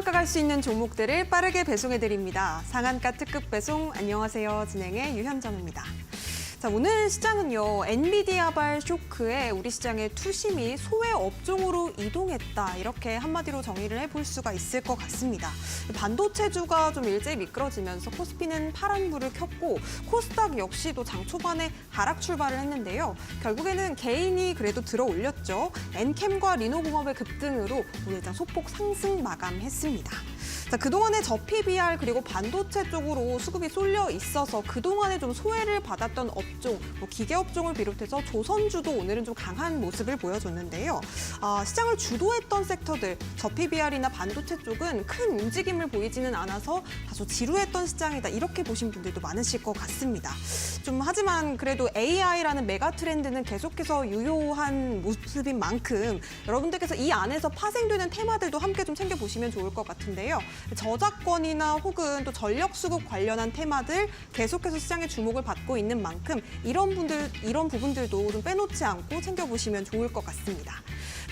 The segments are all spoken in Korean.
저평가할 수 있는 종목들을 빠르게 배송해드립니다. 상한가 특급 배송, 안녕하세요. 진행의 유현정입니다. 자, 오늘 시장은요, 엔비디아발 쇼크에 우리 시장의 투심이 소외 업종으로 이동했다. 이렇게 한마디로 정의를 해볼 수가 있을 것 같습니다. 반도체주가 좀 일제히 미끄러지면서 코스피는 파란불을 켰고 코스닥 역시도 장 초반에 하락 출발을 했는데요. 결국에는 개인이 그래도 들어 올렸죠. 엔캠과 리노공업의 급등으로 오늘장 소폭 상승 마감했습니다. 자, 그동안에 저PBR 그리고 반도체 쪽으로 수급이 쏠려 있어서 그동안에 좀 소외를 받았던 업종, 기계업종을 비롯해서 조선주도 오늘은 좀 강한 모습을 보여줬는데요. 시장을 주도했던 섹터들, 저PBR이나 반도체 쪽은 큰 움직임을 보이지는 않아서 다소 지루했던 시장이다. 이렇게 보신 분들도 많으실 것 같습니다. 하지만 그래도 AI라는 메가 트렌드는 계속해서 유효한 모습인 만큼 여러분들께서 이 안에서 파생되는 테마들도 함께 좀 챙겨보시면 좋을 것 같은데요. 저작권이나 혹은 또 전력 수급 관련한 테마들 계속해서 시장의 주목을 받고 있는 만큼 이런 부분들도 좀 빼놓지 않고 챙겨보시면 좋을 것 같습니다.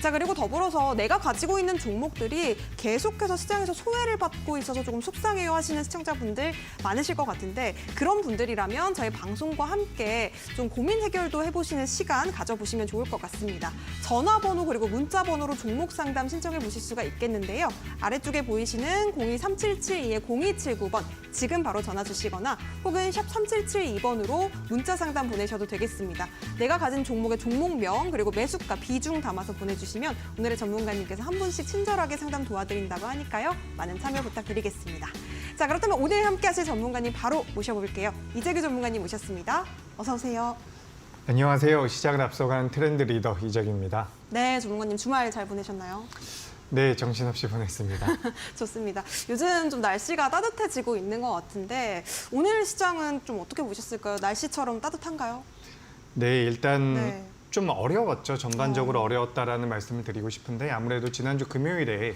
자, 그리고 더불어서 내가 가지고 있는 종목들이 계속해서 시장에서 소외를 받고 있어서 조금 속상해요 하시는 시청자분들 많으실 것 같은데 그런 분들이라면 저희 방송과 함께 좀 고민 해결도 해보시는 시간 가져보시면 좋을 것 같습니다. 전화번호 그리고 문자번호로 종목 상담 신청해 보실 수가 있겠는데요. 아래쪽에 보이시는 023772-0279번 지금 바로 전화 주시거나 혹은 샵 3772번으로 문자 상담 보내셔도 되겠습니다. 내가 가진 종목의 종목명 그리고 매수가 비중 담아서 보내주시면 오늘의 전문가님께서 한 분씩 친절하게 상담 도와드린다고 하니까요. 많은 참여 부탁드리겠습니다. 자, 그렇다면 오늘 함께 하실 전문가님 바로 모셔볼게요. 이재규 전문가님 모셨습니다. 어서 오세요. 안녕하세요. 시장을 앞서간 트렌드 리더 이재규입니다. 네, 전문가님 주말 잘 보내셨나요? 네, 정신없이 보냈습니다. 좋습니다. 요즘 좀 날씨가 따뜻해지고 있는 것 같은데 오늘 시장은 좀 어떻게 보셨을까요? 날씨처럼 따뜻한가요? 네, 일단 네. 좀 어려웠죠. 전반적으로 어려웠다라는 말씀을 드리고 싶은데 아무래도 지난주 금요일에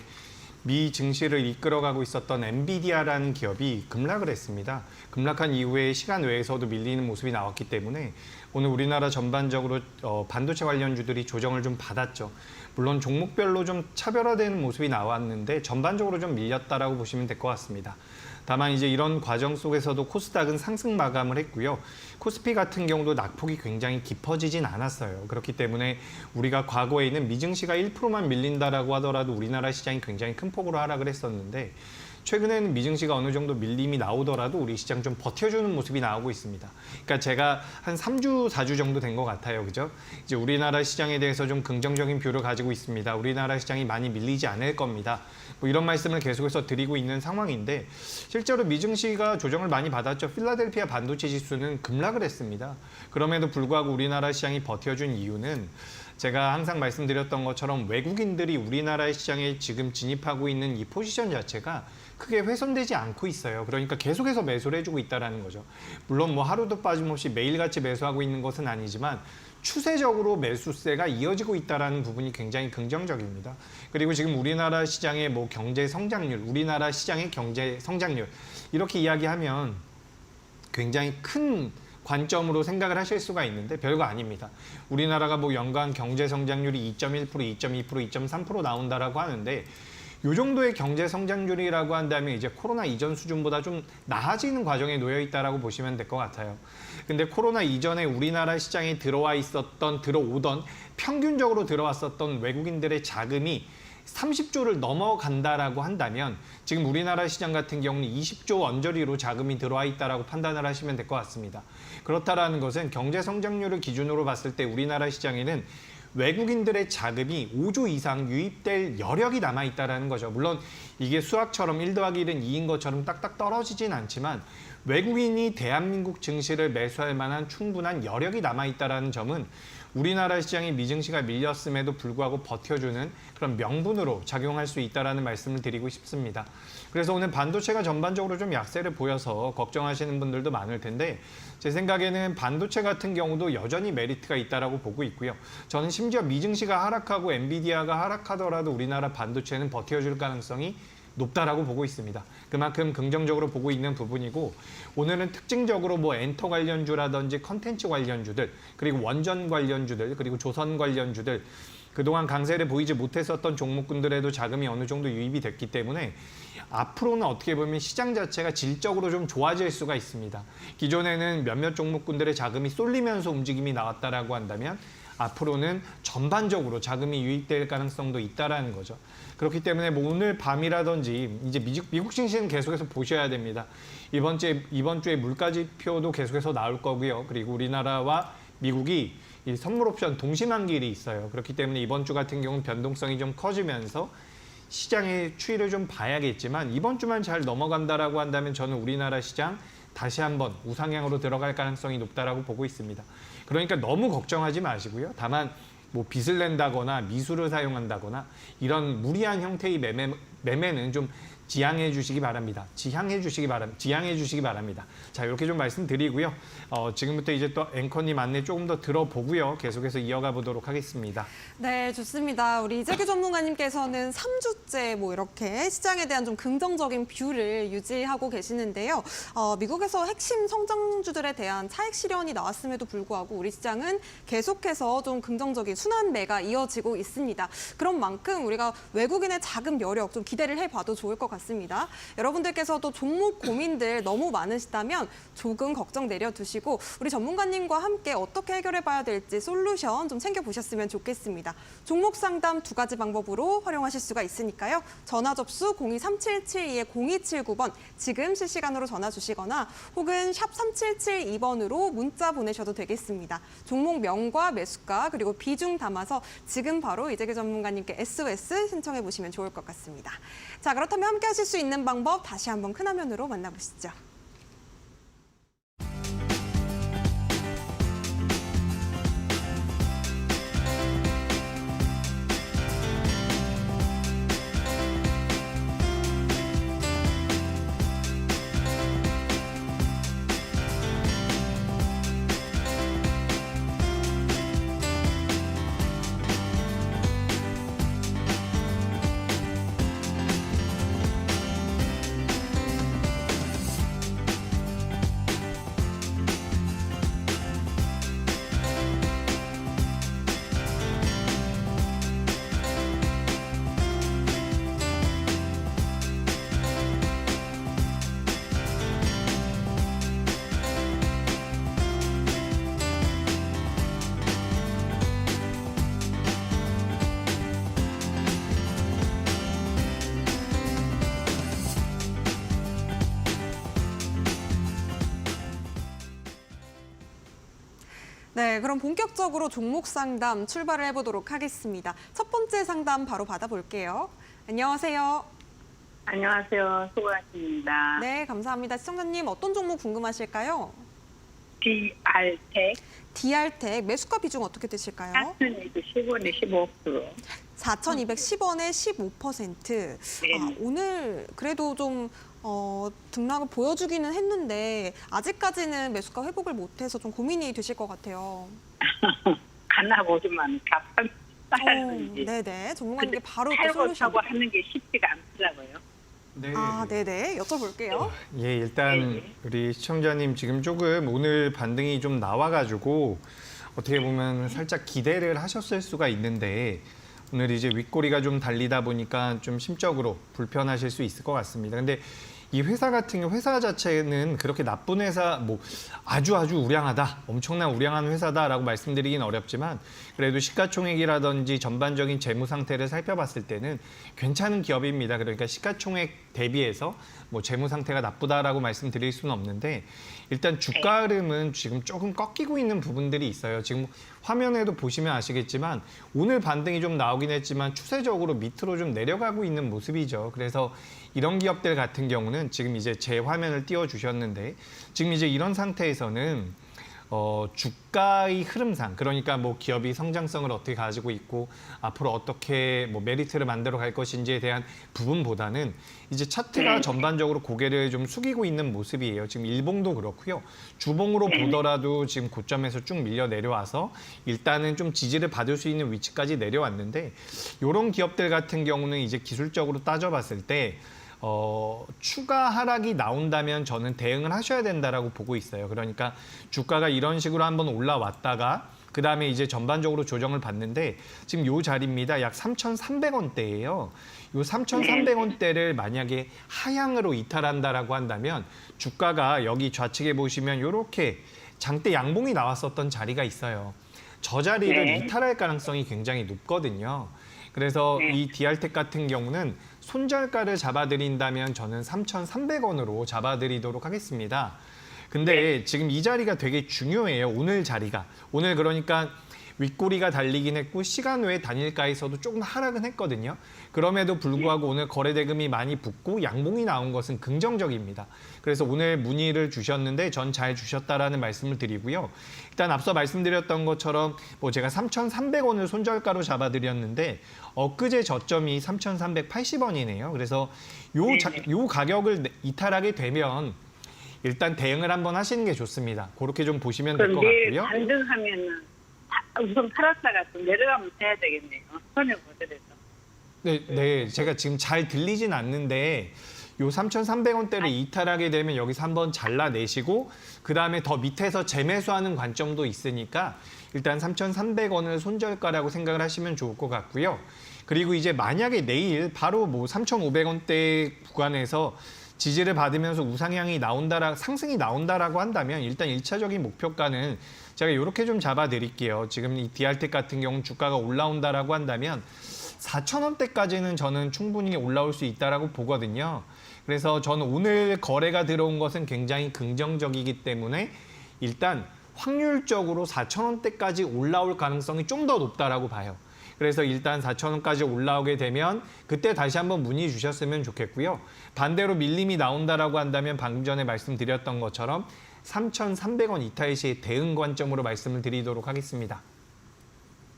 미 증시를 이끌어가고 있었던 엔비디아라는 기업이 급락을 했습니다. 급락한 이후에 시간 외에서도 밀리는 모습이 나왔기 때문에 오늘 우리나라 전반적으로 반도체 관련주들이 조정을 좀 받았죠. 물론 종목별로 좀 차별화되는 모습이 나왔는데 전반적으로 좀 밀렸다라고 보시면 될 것 같습니다. 다만 이제 이런 과정 속에서도 코스닥은 상승 마감을 했고요. 코스피 같은 경우도 낙폭이 굉장히 깊어지진 않았어요. 그렇기 때문에 우리가 과거에는 미증시가 1%만 밀린다라고 하더라도 우리나라 시장이 굉장히 큰 폭으로 하락을 했었는데 최근에는 미증시가 어느 정도 밀림이 나오더라도 우리 시장 좀 버텨주는 모습이 나오고 있습니다. 그러니까 제가 한 3주, 4주 정도 된 것 같아요. 그죠? 이제 우리나라 시장에 대해서 좀 긍정적인 뷰를 가지고 있습니다. 우리나라 시장이 많이 밀리지 않을 겁니다. 뭐 이런 말씀을 계속해서 드리고 있는 상황인데 실제로 미증시가 조정을 많이 받았죠. 필라델피아 반도체 지수는 급락을 했습니다. 그럼에도 불구하고 우리나라 시장이 버텨준 이유는 제가 항상 말씀드렸던 것처럼 외국인들이 우리나라 시장에 지금 진입하고 있는 이 포지션 자체가 크게 훼손되지 않고 있어요. 그러니까 계속해서 매수를 해주고 있다는 거죠. 물론 뭐 하루도 빠짐없이 매일같이 매수하고 있는 것은 아니지만 추세적으로 매수세가 이어지고 있다는 부분이 굉장히 긍정적입니다. 그리고 지금 우리나라 시장의 뭐 경제 성장률, 우리나라 시장의 경제 성장률 이렇게 이야기하면 굉장히 큰 관점으로 생각을 하실 수가 있는데 별거 아닙니다. 우리나라가 뭐 연간 경제 성장률이 2.1%, 2.2%, 2.3% 나온다라고 하는데 이 정도의 경제 성장률이라고 한다면 이제 코로나 이전 수준보다 좀 나아지는 과정에 놓여 있다라고 보시면 될 것 같아요. 근데 코로나 이전에 우리나라 시장에 들어오던 평균적으로 들어왔었던 외국인들의 자금이 30조를 넘어간다라고 한다면 지금 우리나라 시장 같은 경우는 20조 언저리로 자금이 들어와 있다라고 판단을 하시면 될 것 같습니다. 그렇다라는 것은 경제 성장률을 기준으로 봤을 때 우리나라 시장에는 외국인들의 자금이 5조 이상 유입될 여력이 남아있다는 거죠. 물론 이게 수학처럼 1 더하기 1은 2인 것처럼 딱딱 떨어지진 않지만 외국인이 대한민국 증시를 매수할 만한 충분한 여력이 남아있다는 점은 우리나라 시장이 미증시가 밀렸음에도 불구하고 버텨주는 그런 명분으로 작용할 수 있다는 말씀을 드리고 싶습니다. 그래서 오늘 반도체가 전반적으로 좀 약세를 보여서 걱정하시는 분들도 많을 텐데 제 생각에는 반도체 같은 경우도 여전히 메리트가 있다고 보고 있고요. 저는 심지어 미증시가 하락하고 엔비디아가 하락하더라도 우리나라 반도체는 버텨줄 가능성이 높다라고 보고 있습니다. 그만큼 긍정적으로 보고 있는 부분이고 오늘은 특징적으로 뭐 엔터 관련주라든지 컨텐츠 관련주들 그리고 원전 관련주들 그리고 조선 관련주들 그동안 강세를 보이지 못했었던 종목군들에도 자금이 어느 정도 유입이 됐기 때문에 앞으로는 어떻게 보면 시장 자체가 질적으로 좀 좋아질 수가 있습니다. 기존에는 몇몇 종목군들의 자금이 쏠리면서 움직임이 나왔다라고 한다면 앞으로는 전반적으로 자금이 유입될 가능성도 있다라는 거죠. 그렇기 때문에 뭐 오늘 밤이라든지 이제 미국 증시는 계속해서 보셔야 됩니다. 이번 주에 물가 지표도 계속해서 나올 거고요. 그리고 우리나라와 미국이 이 선물 옵션 동시만기일이 있어요. 그렇기 때문에 이번 주 같은 경우는 변동성이 좀 커지면서 시장의 추이를 좀 봐야겠지만 이번 주만 잘 넘어간다라고 한다면 저는 우리나라 시장 다시 한번 우상향으로 들어갈 가능성이 높다라고 보고 있습니다. 그러니까 너무 걱정하지 마시고요. 다만 뭐 빚을 낸다거나 미수를 사용한다거나 이런 무리한 형태의 매매는 좀 지양해 주시기 바랍니다. 지양해 주시기 바랍니다. 자, 이렇게 좀 말씀드리고요. 지금부터 이제 또 앵커님 안내 조금 더 들어보고요. 계속해서 이어가 보도록 하겠습니다. 네, 좋습니다. 우리 이재규 전문가님께서는 3주째 뭐 이렇게 시장에 대한 좀 긍정적인 뷰를 유지하고 계시는데요. 미국에서 핵심 성장주들에 대한 차익 실현이 나왔음에도 불구하고 우리 시장은 계속해서 좀 긍정적인 순환매가 이어지고 있습니다. 그런 만큼 우리가 외국인의 자금 여력 좀 기대를 해봐도 좋을 것 같습니다. 여러분들께서도 종목 고민들 너무 많으시다면 조금 걱정 내려두시고 우리 전문가님과 함께 어떻게 해결해봐야 될지 솔루션 좀 챙겨보셨으면 좋겠습니다. 종목 상담 2가지 방법으로 활용하실 수가 있으니까요. 전화 접수 02-3772-0279번 지금 실시간으로 전화 주시거나 혹은 샵 3772번으로 문자 보내셔도 되겠습니다. 종목명과 매수가 그리고 비중 담아서 지금 바로 이재규 전문가님께 SOS 신청해 보시면 좋을 것 같습니다. 자, 그렇다면 함께 하실 수 있는 방법 다시 한번 큰 화면으로 만나보시죠. 네, 그럼 본격적으로 종목 상담 출발을 해보도록 하겠습니다. 첫 번째 상담 바로 받아볼게요. 안녕하세요. 안녕하세요. 수고하십니다. 네, 감사합니다. 시청자님 어떤 종목 궁금하실까요? DR텍 DR텍 매수가 비중 어떻게 되실까요? 4,215원에 15%. 4,210원에 15%. 네. 오늘 그래도 좀 등락을 보여주기는 했는데 아직까지는 매수가 회복을 못해서 좀 고민이 되실 것 같아요. 가나 보지만 다 팔아야지. 네네. 전문가님께 바로 또 팔고 솔루션. 사고 하는 게 쉽지가 않더라고요. 네. 네네. 여쭤볼게요. 예, 일단 우리 시청자님 지금 조금 오늘 반등이 좀 나와가지고 어떻게 보면 살짝 기대를 하셨을 수가 있는데 오늘 이제 윗꼬리가 좀 달리다 보니까 좀 심적으로 불편하실 수 있을 것 같습니다. 근데 이 회사 같은 경우 회사 자체는 그렇게 나쁜 회사 뭐 아주 우량하다, 엄청난 우량한 회사다라고 말씀드리긴 어렵지만 그래도 시가총액이라든지 전반적인 재무 상태를 살펴봤을 때는 괜찮은 기업입니다. 그러니까 시가총액 대비해서 뭐 재무 상태가 나쁘다라고 말씀드릴 수는 없는데 일단 주가 흐름은 지금 조금 꺾이고 있는 부분들이 있어요. 지금 화면에도 보시면 아시겠지만 오늘 반등이 좀 나오긴 했지만 추세적으로 밑으로 좀 내려가고 있는 모습이죠. 그래서 이런 기업들 같은 경우는 지금 이제 제 화면을 띄워주셨는데 지금 이제 이런 상태에서는 주가의 흐름상 그러니까 뭐 기업이 성장성을 어떻게 가지고 있고 앞으로 어떻게 뭐 메리트를 만들어 갈 것인지에 대한 부분보다는 이제 차트가 전반적으로 고개를 좀 숙이고 있는 모습이에요. 지금 일봉도 그렇고요. 주봉으로 보더라도 지금 고점에서 쭉 밀려 내려와서 일단은 좀 지지를 받을 수 있는 위치까지 내려왔는데 이런 기업들 같은 경우는 이제 기술적으로 따져봤을 때 추가 하락이 나온다면 저는 대응을 하셔야 된다라고 보고 있어요. 그러니까 주가가 이런 식으로 한번 올라왔다가 그다음에 이제 전반적으로 조정을 받는데 지금 요 자리입니다. 약 3,300원대예요. 요 3,300원대를 만약에 하향으로 이탈한다라고 한다면 주가가 여기 좌측에 보시면 이렇게 장대 양봉이 나왔었던 자리가 있어요. 저 자리를 네. 이탈할 가능성이 굉장히 높거든요. 그래서 네. 이 디알텍 같은 경우는 손절가를 잡아드린다면 저는 3,300원으로 잡아드리도록 하겠습니다. 근데 지금 이 자리가 되게 중요해요. 오늘 자리가. 오늘 그러니까 윗꼬리가 달리긴 했고 시간 외 단일가에서도 조금 하락은 했거든요. 그럼에도 불구하고 오늘 거래대금이 많이 붙고 양봉이 나온 것은 긍정적입니다. 그래서 오늘 문의를 주셨는데 전 잘 주셨다라는 말씀을 드리고요. 일단 앞서 말씀드렸던 것처럼 뭐 제가 3,300원을 손절가로 잡아드렸는데 엊그제 저점이 3,380원이네요. 그래서 요 가격을 이탈하게 되면 일단 대응을 한번 하시는 게 좋습니다. 그렇게 좀 보시면 될 것 그럼 내일 같고요. 반등하면은 우선 팔았다가 좀 내려가면 해야 되겠네요. 손해 보더라도. 네, 제가 지금 잘 들리진 않는데 요 3,300원대를 이탈하게 되면 여기서 한번 잘라내시고 그다음에 더 밑에서 재매수하는 관점도 있으니까 일단 3,300원을 손절가라고 생각을 하시면 좋을 것 같고요. 그리고 이제 만약에 내일 바로 뭐 3,500원대 구간에서 지지를 받으면서 우상향이 상승이 나온다라고 한다면 일단 1차적인 목표가는 제가 이렇게 좀 잡아드릴게요. 지금 이 디알텍 같은 경우는 주가가 올라온다라고 한다면 4,000원대까지는 저는 충분히 올라올 수 있다라고 보거든요. 그래서 저는 오늘 거래가 들어온 것은 굉장히 긍정적이기 때문에 일단 확률적으로 4,000원대까지 올라올 가능성이 좀 더 높다라고 봐요. 그래서 일단 4,000원까지 올라오게 되면 그때 다시 한번 문의 주셨으면 좋겠고요. 반대로 밀림이 나온다라고 한다면 방금 전에 말씀드렸던 것처럼 3,300원 이탈 시에 대응 관점으로 말씀을 드리도록 하겠습니다.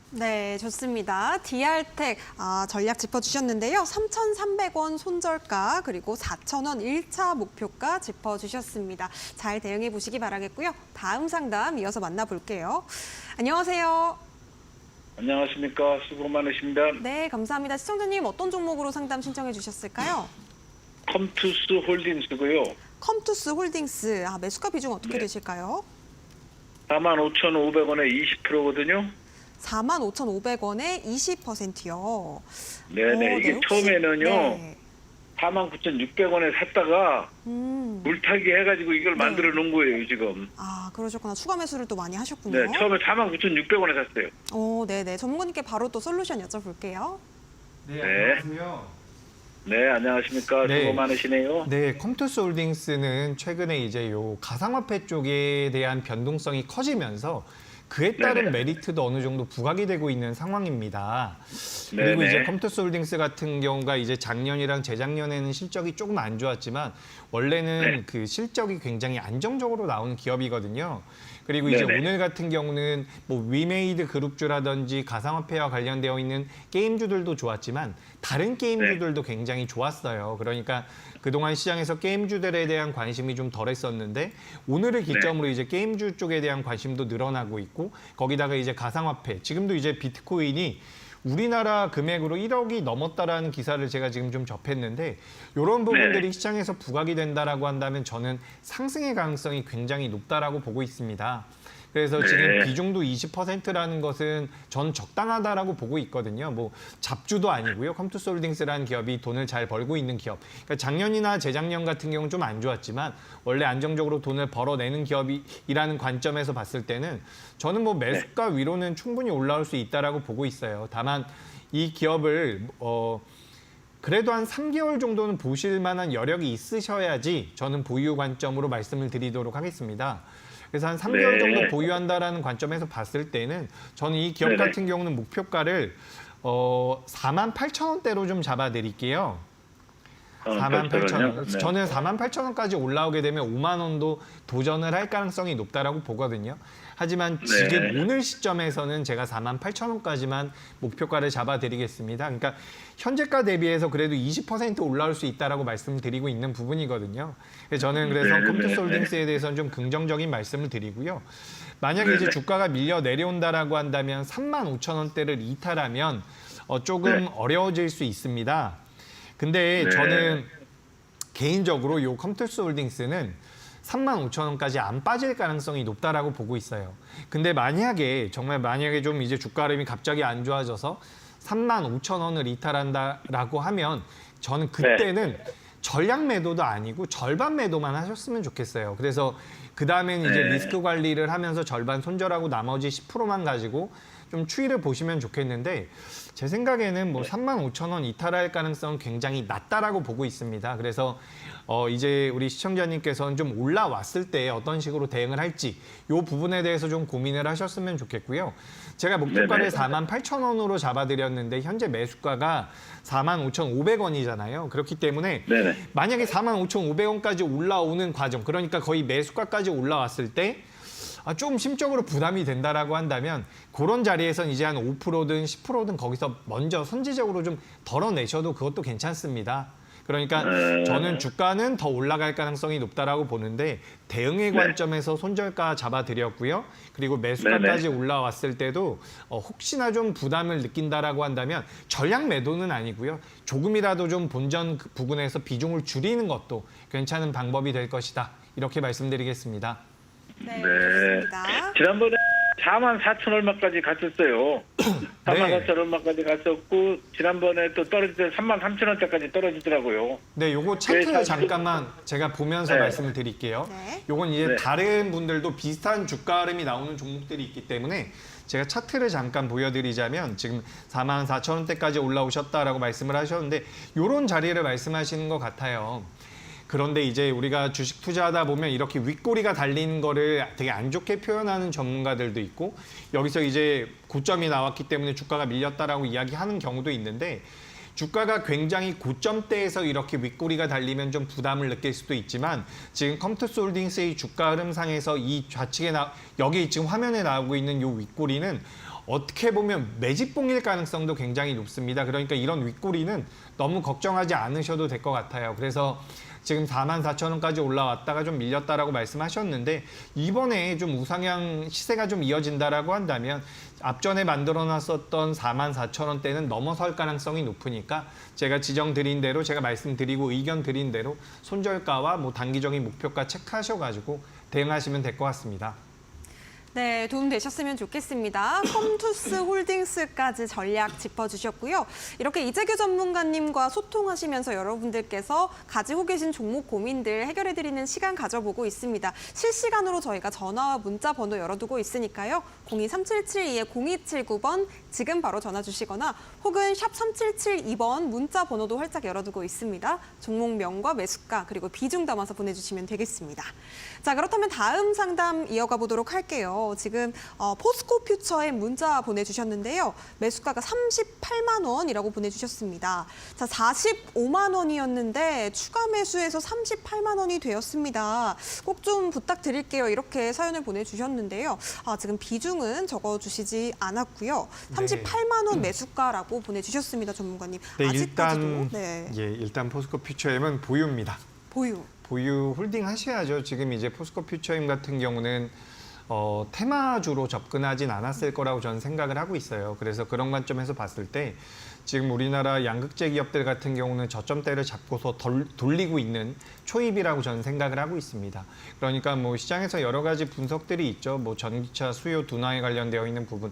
네, 좋습니다. 디알텍 전략 짚어주셨는데요. 3,300원 손절가 그리고 4,000원 1차 목표가 짚어주셨습니다. 잘 대응해 보시기 바라겠고요. 다음 상담 이어서 만나볼게요. 안녕하세요. 안녕하십니까. 수고 많으십니다. 네, 감사합니다. 시청자님 어떤 종목으로 상담 신청해 주셨을까요? 컴투스 홀딩스고요. 컴투스 홀딩스, 매수가 비중 어떻게 네. 되실까요? 45,500원에 20%거든요. 45,500원에 20%요. 네네. 이게 처음에는요. 네. 49,600원에 샀다가 물타기 해가지고 이걸 네. 만들어 놓은 거예요, 지금. 그러셨구나. 추가 매수를 또 많이 하셨군요. 네, 처음에 49,600원에 샀어요. 네네. 전문가님께 바로 또 솔루션 여쭤볼게요. 네, 안녕하세요. 네, 안녕하십니까. 네. 수고 많으시네요. 네, 컴투스 홀딩스는 최근에 이제 요 가상화폐 쪽에 대한 변동성이 커지면서 그에 따른 네네. 메리트도 어느 정도 부각이 되고 있는 상황입니다. 그리고 네네. 이제 컴투스 홀딩스 같은 경우가 이제 작년이랑 재작년에는 실적이 조금 안 좋았지만 원래는 네. 그 실적이 굉장히 안정적으로 나오는 기업이거든요. 그리고 이제 네네. 오늘 같은 경우는 뭐 위메이드 그룹주라든지 가상화폐와 관련되어 있는 게임주들도 좋았지만 다른 게임주들도 굉장히 좋았어요. 그러니까 그동안 시장에서 게임주들에 대한 관심이 좀 덜했었는데 오늘을 기점으로 이제 게임주 쪽에 대한 관심도 늘어나고 있고 거기다가 이제 가상화폐, 지금도 이제 비트코인이 우리나라 금액으로 1억이 넘었다라는 기사를 제가 지금 좀 접했는데 이런 부분들이 시장에서 부각이 된다라고 한다면 저는 상승의 가능성이 굉장히 높다라고 보고 있습니다. 그래서 지금 비중도 20%라는 것은 전 적당하다라고 보고 있거든요. 뭐 잡주도 아니고요. 컴투스 홀딩스라는 기업이 돈을 잘 벌고 있는 기업. 그러니까 작년이나 재작년 같은 경우는 좀 안 좋았지만 원래 안정적으로 돈을 벌어내는 기업이라는 관점에서 봤을 때는 저는 뭐 매수가 위로는 충분히 올라올 수 있다라고 보고 있어요. 다만 이 기업을 그래도 한 3개월 정도는 보실 만한 여력이 있으셔야지 저는 보유 관점으로 말씀을 드리도록 하겠습니다. 그래서 한 3개월 정도 보유한다라는 관점에서 봤을 때는 저는 이 기업 같은 경우는 목표가를 48,000원대로 좀 잡아드릴게요. 48,000원. 네. 저는 48,000원까지 올라오게 되면 5만 원도 도전을 할 가능성이 높다라고 보거든요. 하지만 지금 오늘 시점에서는 제가 48,000원까지만 목표가를 잡아드리겠습니다. 그러니까 현재가 대비해서 그래도 20% 올라올 수 있다라고 말씀드리고 있는 부분이거든요. 저는 그래서 컴투스 홀딩스에 대해서는 좀 긍정적인 말씀을 드리고요. 만약에 이제 주가가 밀려 내려온다라고 한다면 35,000원대를 이탈하면 조금 어려워질 수 있습니다. 근데 저는 개인적으로 요 컴투스 홀딩스는 35,000원까지 안 빠질 가능성이 높다라고 보고 있어요. 근데 정말 만약에 좀 이제 주가 흐름이 갑자기 안 좋아져서 35,000원을 이탈한다라고 하면 저는 그때는 전량 매도도 아니고 절반 매도만 하셨으면 좋겠어요. 그래서 그 다음에는 이제 리스크 관리를 하면서 절반 손절하고 나머지 10%만 가지고 좀 추이를 보시면 좋겠는데 제 생각에는 뭐 35,000원 이탈할 가능성은 굉장히 낮다라고 보고 있습니다. 그래서 이제 우리 시청자님께서는 좀 올라왔을 때 어떤 식으로 대응을 할지 이 부분에 대해서 좀 고민을 하셨으면 좋겠고요. 제가 목표가를 48,000원으로 잡아드렸는데 현재 매수가가 45,500원이잖아요. 그렇기 때문에 만약에 45,500원까지 올라오는 과정, 그러니까 거의 매수가까지 올라왔을 때 좀 심적으로 부담이 된다라고 한다면 그런 자리에선 이제 한 5%든 10%든 거기서 먼저 선제적으로 좀 덜어내셔도 그것도 괜찮습니다. 그러니까 저는 주가는 더 올라갈 가능성이 높다라고 보는데 대응의 관점에서 손절가 잡아드렸고요. 그리고 매수가까지 올라왔을 때도 혹시나 좀 부담을 느낀다라고 한다면 전량 매도는 아니고요. 조금이라도 좀 본전 부분에서 비중을 줄이는 것도 괜찮은 방법이 될 것이다. 이렇게 말씀드리겠습니다. 네, 좋습니다. 지난번에 44,000 얼마까지 갔었어요. 44,000 얼마까지 갔었고 지난번에 또 떨어질 때 33,000원대까지 떨어지더라고요. 네, 요거 차트 잠깐만 제가 보면서 말씀을 드릴게요. 네. 요건 이제 다른 분들도 비슷한 주가 흐름이 나오는 종목들이 있기 때문에 제가 차트를 잠깐 보여드리자면 지금 44,000원대까지 올라오셨다라고 말씀을 하셨는데 요런 자리를 말씀하시는 것 같아요. 그런데 이제 우리가 주식 투자하다 보면 이렇게 윗꼬리가 달리는 거를 되게 안 좋게 표현하는 전문가들도 있고 여기서 이제 고점이 나왔기 때문에 주가가 밀렸다라고 이야기하는 경우도 있는데 주가가 굉장히 고점대에서 이렇게 윗꼬리가 달리면 좀 부담을 느낄 수도 있지만 지금 컴투스 홀딩스의 주가 흐름상에서 이 좌측에 여기 지금 화면에 나오고 있는 이 윗꼬리는 어떻게 보면 매집봉일 가능성도 굉장히 높습니다. 그러니까 이런 윗꼬리는 너무 걱정하지 않으셔도 될 것 같아요. 그래서 지금 44,000원까지 올라왔다가 좀 밀렸다라고 말씀하셨는데 이번에 좀 우상향 시세가 좀 이어진다라고 한다면 앞전에 만들어놨었던 44,000원대는 넘어설 가능성이 높으니까 제가 지정드린 대로 제가 말씀드리고 의견 드린 대로 손절가와 뭐 단기적인 목표가 체크하셔가지고 대응하시면 될 것 같습니다. 네, 도움 되셨으면 좋겠습니다. 컴투스 홀딩스까지 전략 짚어주셨고요. 이렇게 이재규 전문가님과 소통하시면서 여러분들께서 가지고 계신 종목 고민들 해결해드리는 시간 가져보고 있습니다. 실시간으로 저희가 전화와 문자 번호 열어두고 있으니까요. 023772-0279번 지금 바로 전화 주시거나 혹은 샵 3772번 문자 번호도 활짝 열어두고 있습니다. 종목명과 매수가 그리고 비중 담아서 보내주시면 되겠습니다. 자, 그렇다면 다음 상담 이어가 보도록 할게요. 지금 포스코 퓨처에 문자 보내주셨는데요. 매수가가 38만 원이라고 보내주셨습니다. 자, 45만 원이었는데 추가 매수해서 38만 원이 되었습니다. 꼭 좀 부탁드릴게요. 이렇게 사연을 보내주셨는데요. 지금 비중은 적어주시지 않았고요. 38만 원 매수가라고 보내주셨습니다. 전문가님. 네, 아직까지도 일단 포스코 퓨처엠은 보유입니다. 보유 홀딩 하셔야죠. 지금 이제 포스코 퓨처엠 같은 경우는 테마주로 접근하진 않았을 거라고 저는 생각을 하고 있어요. 그래서 그런 관점에서 봤을 때 지금 우리나라 양극재 기업들 같은 경우는 저점대를 잡고서 돌리고 있는 초입이라고 저는 생각을 하고 있습니다. 그러니까 뭐 시장에서 여러 가지 분석들이 있죠. 뭐 전기차 수요 둔화에 관련되어 있는 부분.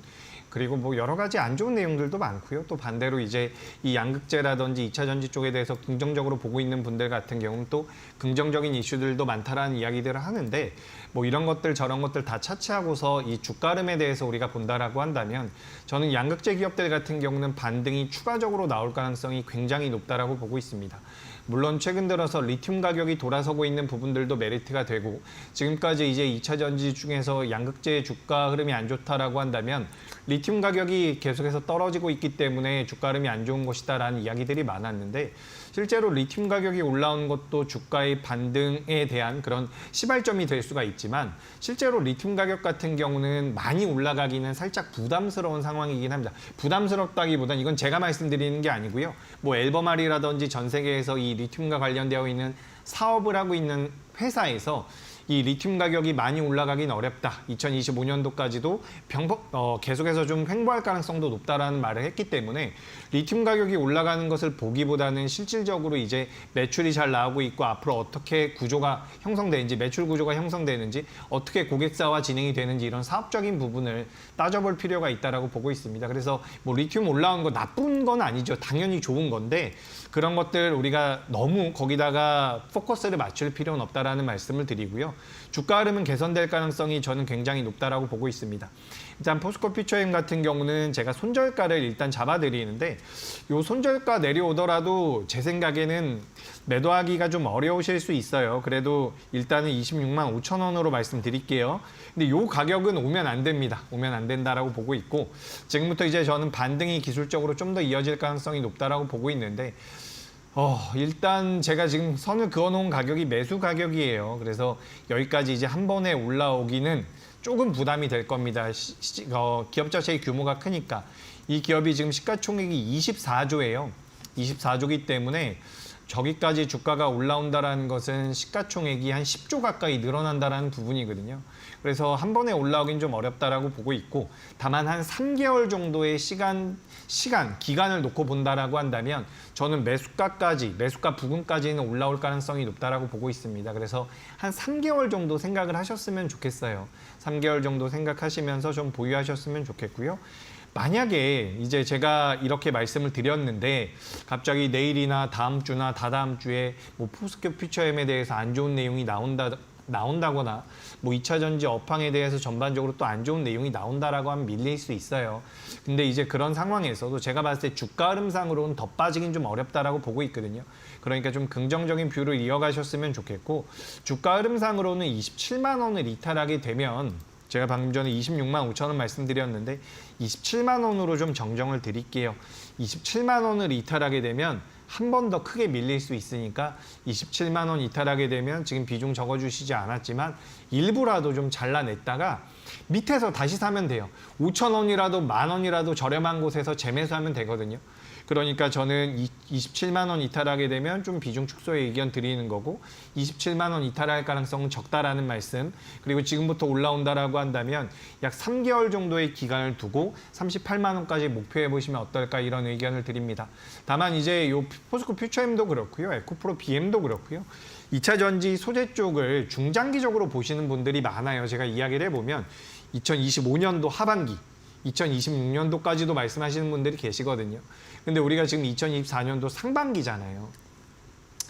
그리고 뭐 여러 가지 안 좋은 내용들도 많고요. 또 반대로 이제 이 양극재라든지 2차 전지 쪽에 대해서 긍정적으로 보고 있는 분들 같은 경우는 또 긍정적인 이슈들도 많다라는 이야기들을 하는데 뭐 이런 것들 저런 것들 다 차치하고서 이 주가 흐름에 대해서 우리가 본다라고 한다면 저는 양극재 기업들 같은 경우는 반등이 추가적으로 나올 가능성이 굉장히 높다라고 보고 있습니다. 물론 최근 들어서 리튬 가격이 돌아서고 있는 부분들도 메리트가 되고 지금까지 이제 2차 전지 중에서 양극재의 주가 흐름이 안 좋다라고 한다면 리튬 가격이 계속해서 떨어지고 있기 때문에 주가 흐름이 안 좋은 것이다라는 이야기들이 많았는데 실제로 리튬 가격이 올라온 것도 주가의 반등에 대한 그런 시발점이 될 수가 있지만 실제로 리튬 가격 같은 경우는 많이 올라가기는 살짝 부담스러운 상황이긴 합니다. 부담스럽다기보다는 이건 제가 말씀드리는 게 아니고요. 뭐 앨범알이라든지 전 세계에서 이 리튬과 관련되어 있는 사업을 하고 있는 회사에서 이 리튬 가격이 많이 올라가긴 어렵다. 2025년도까지도 계속해서 좀 횡보할 가능성도 높다라는 말을 했기 때문에 리튬 가격이 올라가는 것을 보기보다는 실질적으로 이제 매출이 잘 나오고 있고 앞으로 어떻게 구조가 형성되는지, 매출 구조가 형성되는지, 어떻게 고객사와 진행이 되는지 이런 사업적인 부분을 따져볼 필요가 있다라고 보고 있습니다. 그래서 뭐 리튬 올라온 거 나쁜 건 아니죠. 당연히 좋은 건데 그런 것들 우리가 너무 거기다가 포커스를 맞출 필요는 없다라는 말씀을 드리고요. 주가 흐름은 개선될 가능성이 저는 굉장히 높다라고 보고 있습니다. 일단 포스코 퓨처엠 같은 경우는 제가 손절가를 일단 잡아드리는데 이 손절가 내려오더라도 제 생각에는 매도하기가 좀 어려우실 수 있어요. 그래도 일단은 26만 5천 원으로 말씀드릴게요. 근데 이 가격은 오면 안 됩니다. 오면 안 된다라고 보고 있고 지금부터 이제 저는 반등이 기술적으로 좀 더 이어질 가능성이 높다라고 보고 있는데 일단 제가 지금 선을 그어놓은 가격이 매수 가격이에요. 그래서 여기까지 이제 한 번에 올라오기는 조금 부담이 될 겁니다. 기업 자체의 규모가 크니까. 이 기업이 지금 시가총액이 24조예요. 24조기 때문에 저기까지 주가가 올라온다라는 것은 시가총액이 한 10조 가까이 늘어난다라는 부분이거든요. 그래서 한 번에 올라오긴 좀 어렵다라고 보고 있고 다만 한 3개월 정도의 기간을 놓고 본다라고 한다면 저는 매수가 부근까지는 올라올 가능성이 높다라고 보고 있습니다. 그래서 한 3개월 정도 생각을 하셨으면 좋겠어요. 3개월 정도 생각하시면서 좀 보유하셨으면 좋겠고요. 만약에 이제 제가 이렇게 말씀을 드렸는데 갑자기 내일이나 다음 주나 다다음 주에 뭐 포스코 퓨처엠에 대해서 안 좋은 내용이 나온다거나 뭐 2차 전지 업황에 대해서 전반적으로 또 안 좋은 내용이 나온다라고 하면 밀릴 수 있어요. 근데 이제 그런 상황에서도 제가 봤을 때 주가 흐름상으로는 더 빠지긴 좀 어렵다라고 보고 있거든요. 그러니까 좀 긍정적인 뷰를 이어가셨으면 좋겠고 주가 흐름상으로는 27만 원을 이탈하게 되면 제가 방금 전에 26만 5천 원 말씀드렸는데 27만 원으로 좀 정정을 드릴게요. 27만 원을 이탈하게 되면 한 번 더 크게 밀릴 수 있으니까 27만 원 이탈하게 되면 지금 비중 적어주시지 않았지만 일부라도 좀 잘라냈다가 밑에서 다시 사면 돼요. 5천 원이라도 만 원이라도 저렴한 곳에서 재매수하면 되거든요. 그러니까 저는 27만 원 이탈하게 되면 좀 비중 축소에 의견 드리는 거고 27만 원 이탈할 가능성은 적다라는 말씀 그리고 지금부터 올라온다라고 한다면 약 3개월 정도의 기간을 두고 38만 원까지 목표해 보시면 어떨까 이런 의견을 드립니다. 다만 이제 요 포스코 퓨처엠도 그렇고요. 에코프로 BM도 그렇고요. 2차 전지 소재 쪽을 중장기적으로 보시는 분들이 많아요. 제가 이야기를 해보면 2025년도 하반기 2026년도까지도 말씀하시는 분들이 계시거든요. 근데 우리가 지금 2024년도 상반기잖아요.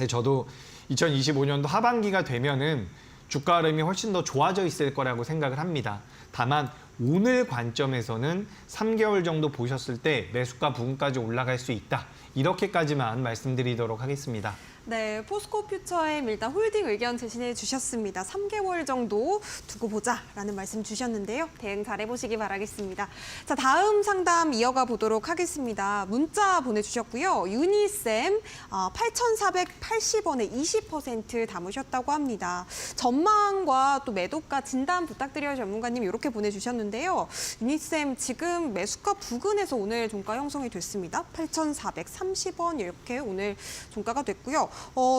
저도 2025년도 하반기가 되면은 주가 흐름이 훨씬 더 좋아져 있을 거라고 생각을 합니다. 다만 오늘 관점에서는 3개월 정도 보셨을 때 매수가 부근까지 올라갈 수 있다. 이렇게까지만 말씀드리도록 하겠습니다. 네, 포스코 퓨처엠 일단 홀딩 의견 제시해 주셨습니다. 3개월 정도 두고 보자라는 말씀 주셨는데요. 대응 잘해보시기 바라겠습니다. 자, 다음 상담 이어가 보도록 하겠습니다. 문자 보내주셨고요. 유니쌤 8,480원에 20% 담으셨다고 합니다. 전망과 또 매도가 진단 부탁드려요 전문가님 이렇게 보내주셨는데요. 유니쌤 지금 매수가 부근에서 오늘 종가 형성이 됐습니다. 8,430원 이렇게 오늘 종가가 됐고요.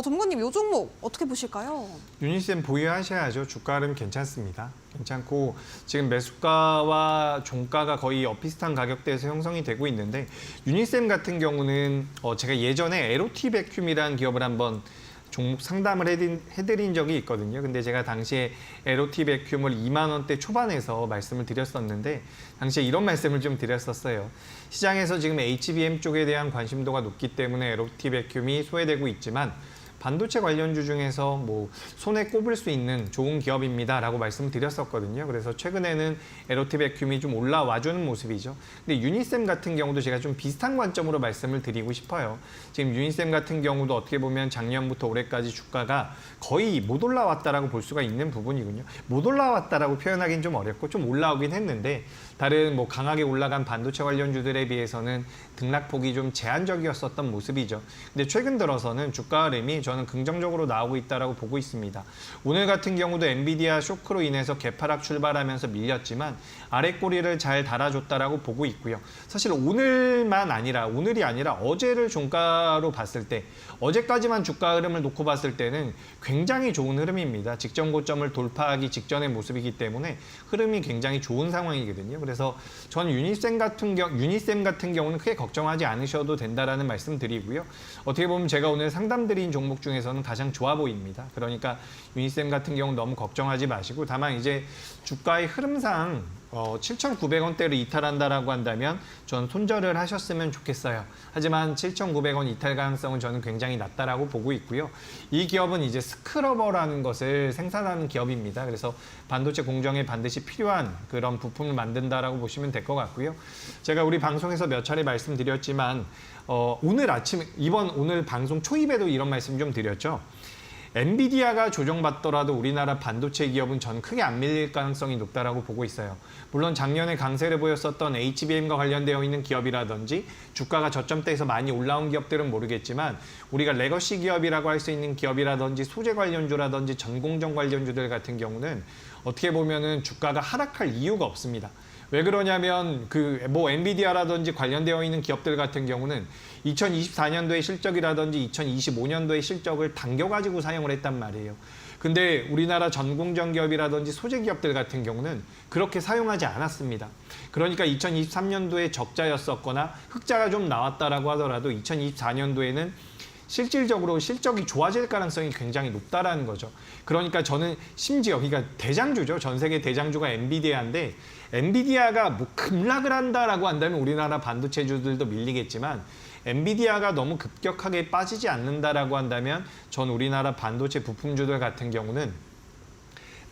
전문가님, 이 종목 어떻게 보실까요? 유니쌤 보유하셔야죠. 주가 흐름 괜찮습니다. 괜찮고 지금 매수가와 종가가 거의 비슷한 가격대에서 형성이 되고 있는데 유니쌤 같은 경우는 제가 예전에 에로티 베큐움이라는 기업을 한번 종목 상담을 해드린 적이 있거든요. 근데 제가 당시에 에로티 베큐움을 2만 원대 초반에서 말씀을 드렸었는데 당시에 이런 말씀을 좀 드렸었어요. 시장에서 지금 HBM 쪽에 대한 관심도가 높기 때문에 에로티 베큐움이 소외되고 있지만 반도체 관련주 중에서 뭐 손에 꼽을 수 있는 좋은 기업입니다라고 말씀을 드렸었거든요. 그래서 최근에는 에로티 베큐움이 좀 올라와주는 모습이죠. 근데 유니쌤 같은 경우도 제가 좀 비슷한 관점으로 말씀을 드리고 싶어요. 지금 유니쌤 같은 경우도 어떻게 보면 작년부터 올해까지 주가가 거의 못 올라왔다라고 볼 수가 있는 부분이군요. 못 올라왔다라고 표현하기는 좀 어렵고 좀 올라오긴 했는데 다른 뭐 강하게 올라간 반도체 관련주들에 비해서는 등락폭이 좀 제한적이었었던 모습이죠. 근데 최근 들어서는 주가 흐름이 저는 저는 긍정적으로 나오고 있다라고 보고 있습니다. 오늘 같은 경우도 엔비디아 쇼크로 인해서 개파락 출발하면서 밀렸지만 아래 꼬리를 잘 달아줬다라고 보고 있고요. 사실 오늘이 아니라 어제를 종가로 봤을 때, 어제까지만 주가 흐름을 놓고 봤을 때는 굉장히 좋은 흐름입니다. 직전 고점을 돌파하기 직전의 모습이기 때문에 흐름이 굉장히 좋은 상황이거든요. 그래서 전 유니셈 같은 경우는 크게 걱정하지 않으셔도 된다라는 말씀 드리고요. 어떻게 보면 제가 오늘 상담드린 종목 중에서는 가장 좋아 보입니다. 그러니까 유니셈 같은 경우는 너무 걱정하지 마시고, 다만 이제 주가의 흐름상 7,900원대를 이탈한다라고 한다면 전 손절을 하셨으면 좋겠어요. 하지만 7,900원 이탈 가능성은 저는 굉장히 낮다라고 보고 있고요. 이 기업은 이제 스크러버라는 것을 생산하는 기업입니다. 그래서 반도체 공정에 반드시 필요한 그런 부품을 만든다라고 보시면 될 것 같고요. 제가 우리 방송에서 몇 차례 말씀드렸지만 오늘 방송 초입에도 이런 말씀 좀 드렸죠. 엔비디아가 조정받더라도 우리나라 반도체 기업은 저는 크게 안 밀릴 가능성이 높다라고 보고 있어요. 물론 작년에 강세를 보였었던 HBM과 관련되어 있는 기업이라든지 주가가 저점대에서 많이 올라온 기업들은 모르겠지만 우리가 레거시 기업이라고 할 수 있는 기업이라든지 소재 관련주라든지 전공정 관련주들 같은 경우는 어떻게 보면은 주가가 하락할 이유가 없습니다. 왜 그러냐면 엔비디아라든지 관련되어 있는 기업들 같은 경우는 2024년도의 실적이라든지 2025년도의 실적을 당겨가지고 사용을 했단 말이에요. 근데 우리나라 전공정 기업이라든지 소재 기업들 같은 경우는 그렇게 사용하지 않았습니다. 그러니까 2023년도에 적자였었거나 흑자가 좀 나왔다라고 하더라도 2024년도에는 실질적으로 실적이 좋아질 가능성이 굉장히 높다라는 거죠. 그러니까 저는 심지어 대장주죠. 전 세계 대장주가 엔비디아인데 엔비디아가 급락을 한다라고 한다면 우리나라 반도체주들도 밀리겠지만 엔비디아가 너무 급격하게 빠지지 않는다라고 한다면 전 우리나라 반도체 부품주들 같은 경우는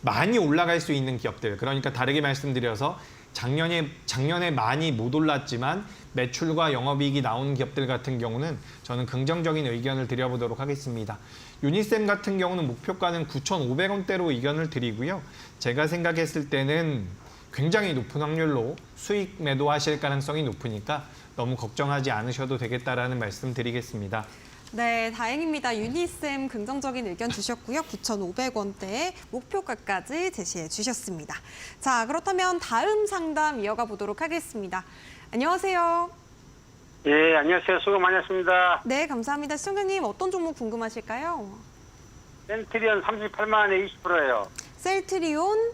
많이 올라갈 수 있는 기업들, 그러니까 다르게 말씀드려서 작년에 많이 못 올랐지만 매출과 영업이익이 나온 기업들 같은 경우는 저는 긍정적인 의견을 드려보도록 하겠습니다. 유니셈 같은 경우는 목표가는 9,500원대로 의견을 드리고요. 제가 생각했을 때는 굉장히 높은 확률로 수익 매도하실 가능성이 높으니까 너무 걱정하지 않으셔도 되겠다라는 말씀 드리겠습니다. 네, 다행입니다. 유니셈 긍정적인 의견 주셨고요. 9,500원대의 목표가까지 제시해 주셨습니다. 자, 그렇다면 다음 상담 이어가 보도록 하겠습니다. 안녕하세요. 예, 안녕하세요. 수고 많으셨습니다. 네, 감사합니다. 시청자님 어떤 종목 궁금하실까요? 센트리온 38만 원에 20%예요. 셀트리온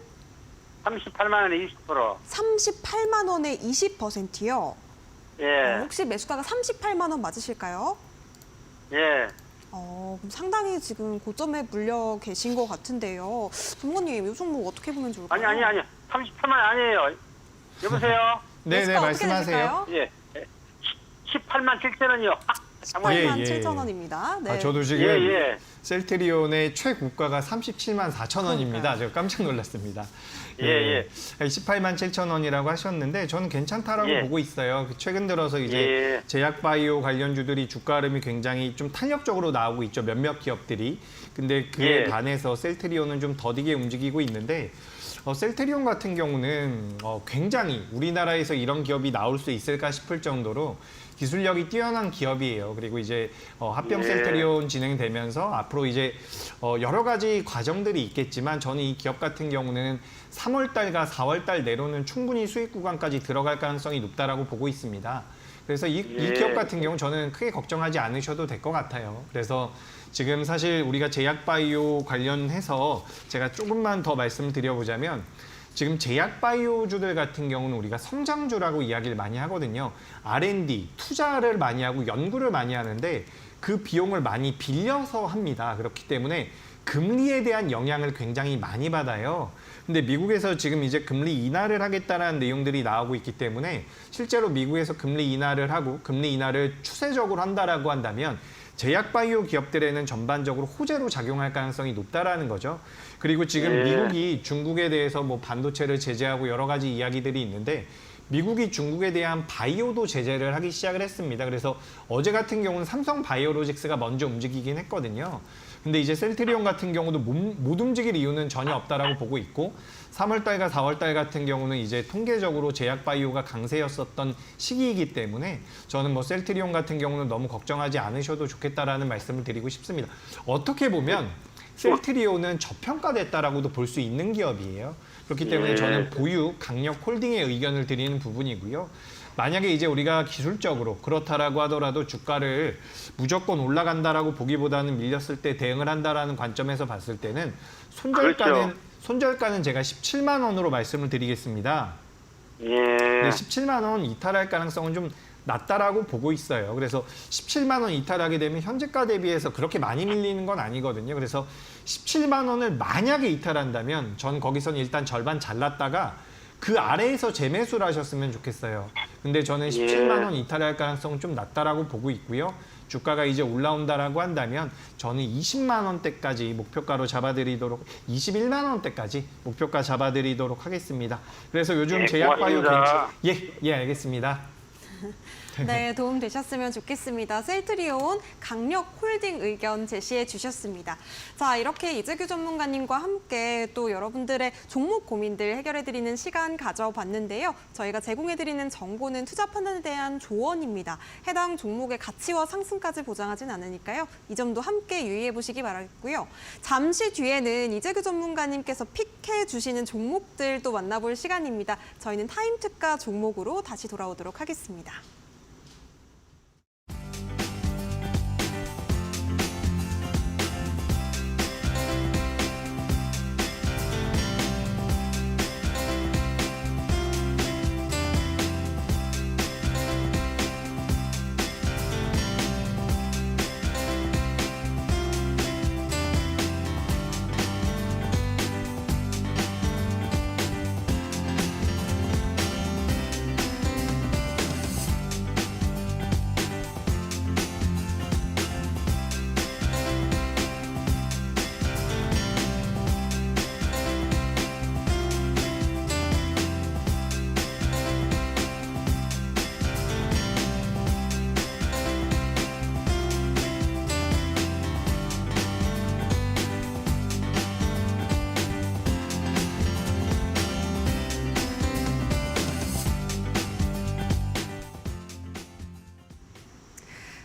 38만 원에 20%. 38만 원에 20%요. 예, 혹시 매수가가 38만 원 맞으실까요? 예. 그럼 상당히 지금 고점에 물려 계신 것 같은데요. 전문가님, 이 종목 어떻게 보면 좋을까요? 아니. 38만 원 아니에요. 여보세요? 네네, 매수가 어떻게 말씀하세요. 되실까요? 예. 18만 7천 원이요. 18만 예. 7천 원입니다. 네. 저도 지금 예. 셀트리온의 최고가가 37만 4천 원입니다. 제가 깜짝 놀랐습니다. 예. 18만 7천 원이라고 하셨는데 저는 괜찮다라고 예. 보고 있어요. 최근 들어서 이제 예. 제약바이오 관련주들이 주가 흐름이 굉장히 좀 탄력적으로 나오고 있죠. 몇몇 기업들이. 근데 그에 예. 반해서 셀트리온은 좀 더디게 움직이고 있는데 셀트리온 같은 경우는 굉장히 우리나라에서 이런 기업이 나올 수 있을까 싶을 정도로 기술력이 뛰어난 기업이에요. 그리고 이제 합병 예. 셀트리온 진행되면서 앞으로 이제 여러 가지 과정들이 있겠지만 저는 이 기업 같은 경우는 3월 달과 4월 달 내로는 충분히 수익 구간까지 들어갈 가능성이 높다라고 보고 있습니다. 그래서 이 예. 기업 같은 경우 저는 크게 걱정하지 않으셔도 될 것 같아요. 그래서 지금 사실 우리가 제약바이오 관련해서 제가 조금만 더 말씀드려보자면 지금 제약바이오주들 같은 경우는 우리가 성장주라고 이야기를 많이 하거든요. R&D, 투자를 많이 하고 연구를 많이 하는데 그 비용을 많이 빌려서 합니다. 그렇기 때문에 금리에 대한 영향을 굉장히 많이 받아요. 근데 미국에서 지금 이제 금리 인하를 하겠다는 내용들이 나오고 있기 때문에 실제로 미국에서 금리 인하를 하고 금리 인하를 추세적으로 한다라고 한다면 제약바이오 기업들에는 전반적으로 호재로 작용할 가능성이 높다라는 거죠. 그리고 지금 예. 미국이 중국에 대해서 뭐 반도체를 제재하고 여러 가지 이야기들이 있는데 미국이 중국에 대한 바이오도 제재를 하기 시작을 했습니다. 그래서 어제 같은 경우는 삼성 바이오로직스가 먼저 움직이긴 했거든요. 근데 이제 셀트리온 같은 경우도 못 움직일 이유는 전혀 없다라고 보고 있고 3월달과 4월달 같은 경우는 이제 통계적으로 제약바이오가 강세였었던 시기이기 때문에 저는 뭐 셀트리온 같은 경우는 너무 걱정하지 않으셔도 좋겠다라는 말씀을 드리고 싶습니다. 어떻게 보면 셀트리온은 저평가됐다라고도 볼 수 있는 기업이에요. 그렇기 때문에 저는 보유, 강력 홀딩의 의견을 드리는 부분이고요. 만약에 이제 우리가 기술적으로 그렇다라고 하더라도 주가를 무조건 올라간다라고 보기보다는 밀렸을 때 대응을 한다라는 관점에서 봤을 때는 손절가는 제가 17만 원으로 말씀을 드리겠습니다. 예. 네, 17만 원 이탈할 가능성은 좀 낮다라고 보고 있어요. 그래서 17만 원 이탈하게 되면 현재가 대비해서 그렇게 많이 밀리는 건 아니거든요. 그래서 17만 원을 만약에 이탈한다면 전 거기선 일단 절반 잘랐다가 그 아래에서 재매수를 하셨으면 좋겠어요. 근데 저는 17만 원 이탈할 가능성은 좀 낮다라고 보고 있고요. 주가가 이제 올라온다라고 한다면 저는 20만 원대까지 목표가로 잡아드리도록 21만 원대까지 목표가 잡아드리도록 하겠습니다. 그래서 요즘 제약바이오 고맙습니다. 예, 알겠습니다. 네, 도움 되셨으면 좋겠습니다. 셀트리온 강력 홀딩 의견 제시해 주셨습니다. 자, 이렇게 이재규 전문가님과 함께 또 여러분들의 종목 고민들 해결해드리는 시간 가져봤는데요. 저희가 제공해드리는 정보는 투자 판단에 대한 조언입니다. 해당 종목의 가치와 상승까지 보장하진 않으니까요. 이 점도 함께 유의해 보시기 바라겠고요. 잠시 뒤에는 이재규 전문가님께서 픽해 주시는 종목들도 만나볼 시간입니다. 저희는 타임 특가 종목으로 다시 돌아오도록 하겠습니다.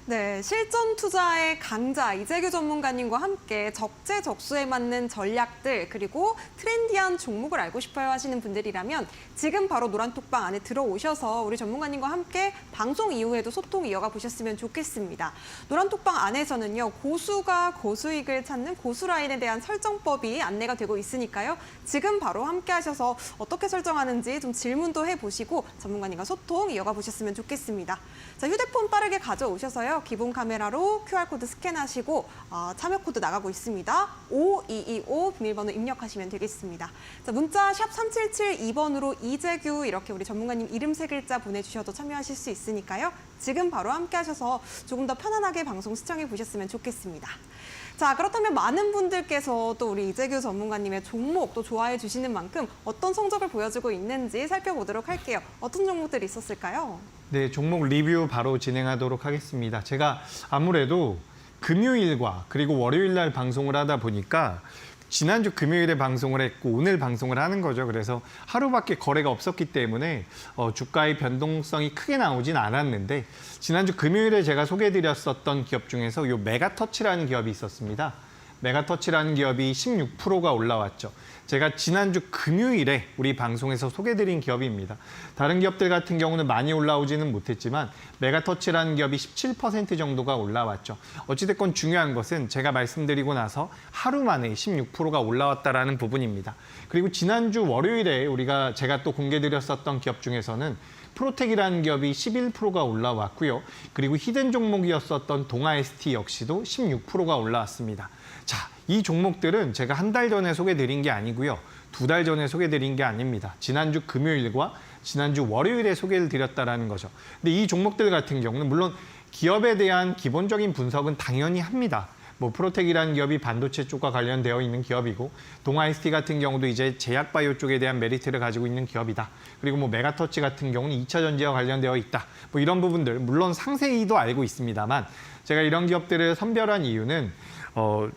네, 실전 투자의 강자 이재규 전문가님과 함께 적재적소에 맞는 전략들 그리고 트렌디한 종목을 알고 싶어요 하시는 분들이라면 지금 바로 노란톡방 안에 들어오셔서 우리 전문가님과 함께 방송 이후에도 소통 이어가 보셨으면 좋겠습니다. 노란톡방 안에서는요, 고수가 고수익을 찾는 고수라인에 대한 설정법이 안내가 되고 있으니까요. 지금 바로 함께 하셔서 어떻게 설정하는지 좀 질문도 해보시고 전문가님과 소통 이어가 보셨으면 좋겠습니다. 자, 휴대폰 빠르게 가져오셔서요. 기본 카메라로 QR코드 스캔하시고 참여 코드 나가고 있습니다. 5225 비밀번호 입력하시면 되겠습니다. 자, 문자 샵 3772번으로 이재규 이렇게 우리 전문가님 이름 3글자 보내주셔도 참여하실 수 있으니까요. 지금 바로 함께 하셔서 조금 더 편안하게 방송 시청해 보셨으면 좋겠습니다. 자, 그렇다면 많은 분들께서 또 우리 이재규 전문가님의 종목 또 좋아해 주시는 만큼 어떤 성적을 보여주고 있는지 살펴보도록 할게요. 어떤 종목들이 있었을까요? 네, 종목 리뷰 바로 진행하도록 하겠습니다. 제가 아무래도 금요일과 그리고 월요일 날 방송을 하다 보니까 지난주 금요일에 방송을 했고 오늘 방송을 하는 거죠. 그래서 하루밖에 거래가 없었기 때문에 주가의 변동성이 크게 나오진 않았는데 지난주 금요일에 제가 소개해드렸었던 기업 중에서 요 메가터치라는 기업이 있었습니다. 메가터치라는 기업이 16%가 올라왔죠. 제가 지난주 금요일에 우리 방송에서 소개드린 기업입니다. 다른 기업들 같은 경우는 많이 올라오지는 못했지만 메가터치라는 기업이 17% 정도가 올라왔죠. 어찌됐건 중요한 것은 제가 말씀드리고 나서 하루 만에 16%가 올라왔다라는 부분입니다. 그리고 지난주 월요일에 제가 또 공개드렸었던 기업 중에서는 프로텍이라는 기업이 11%가 올라왔고요. 그리고 히든 종목이었었던 동아ST 역시도 16%가 올라왔습니다. 자, 이 종목들은 제가 한 달 전에 소개드린 게 아니고요. 2달 전에 소개드린 게 아닙니다. 지난주 금요일과 지난주 월요일에 소개를 드렸다라는 거죠. 근데 이 종목들 같은 경우는 물론 기업에 대한 기본적인 분석은 당연히 합니다. 뭐 프로텍이라는 기업이 반도체 쪽과 관련되어 있는 기업이고 동아ST 같은 경우도 이제 제약바이오 쪽에 대한 메리트를 가지고 있는 기업이다. 그리고 뭐 메가터치 같은 경우는 2차 전지와 관련되어 있다. 뭐 이런 부분들 물론 상세히도 알고 있습니다만 제가 이런 기업들을 선별한 이유는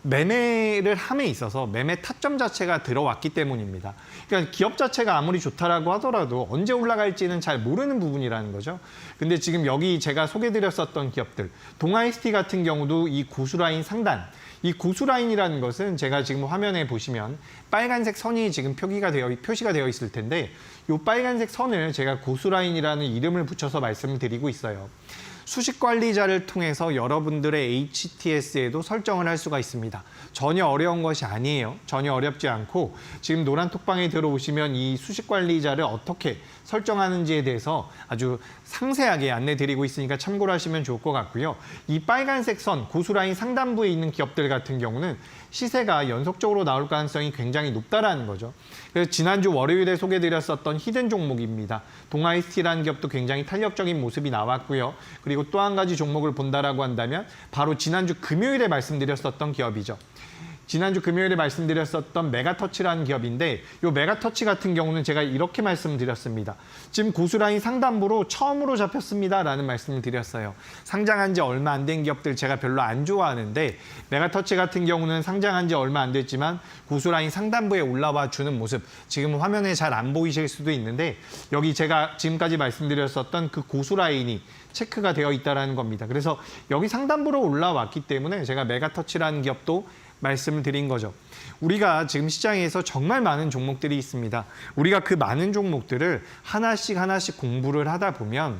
매매를 함에 있어서 매매 타점 자체가 들어왔기 때문입니다. 그러니까 기업 자체가 아무리 좋다라고 하더라도 언제 올라갈지는 잘 모르는 부분이라는 거죠. 근데 지금 여기 제가 소개드렸었던 기업들, 동아이스티 같은 경우도 이 고수라인 상단, 이 고수라인이라는 것은 제가 지금 화면에 보시면 빨간색 선이 지금 표시가 되어 있을 텐데 이 빨간색 선을 제가 고수라인이라는 이름을 붙여서 말씀을 드리고 있어요. 수식 관리자를 통해서 여러분들의 HTS에도 설정을 할 수가 있습니다. 전혀 어려운 것이 아니에요. 전혀 어렵지 않고 지금 노란 톡방에 들어오시면 이 수식 관리자를 어떻게 설정하는지에 대해서 아주 상세하게 안내드리고 있으니까 참고를 하시면 좋을 것 같고요. 이 빨간색 선, 고수라인 상단부에 있는 기업들 같은 경우는 시세가 연속적으로 나올 가능성이 굉장히 높다라는 거죠. 그래서 지난주 월요일에 소개드렸었던 히든 종목입니다. 동아이스티라는 기업도 굉장히 탄력적인 모습이 나왔고요. 그리고 또 한 가지 종목을 본다라고 한다면 바로 지난주 금요일에 말씀드렸었던 기업이죠. 지난주 금요일에 말씀드렸었던 메가터치라는 기업인데 이 메가터치 같은 경우는 제가 이렇게 말씀드렸습니다. 지금 고수라인 상단부로 처음으로 잡혔습니다라는 말씀을 드렸어요. 상장한 지 얼마 안 된 기업들 제가 별로 안 좋아하는데 메가터치 같은 경우는 상장한 지 얼마 안 됐지만 고수라인 상단부에 올라와 주는 모습 지금 화면에 잘 안 보이실 수도 있는데 여기 제가 지금까지 말씀드렸었던 그 고수라인이 체크가 되어 있다는 겁니다. 그래서 여기 상단부로 올라왔기 때문에 제가 메가터치라는 기업도 말씀을 드린 거죠. 우리가 지금 시장에서 정말 많은 종목들이 있습니다. 우리가 그 많은 종목들을 하나씩 공부를 하다 보면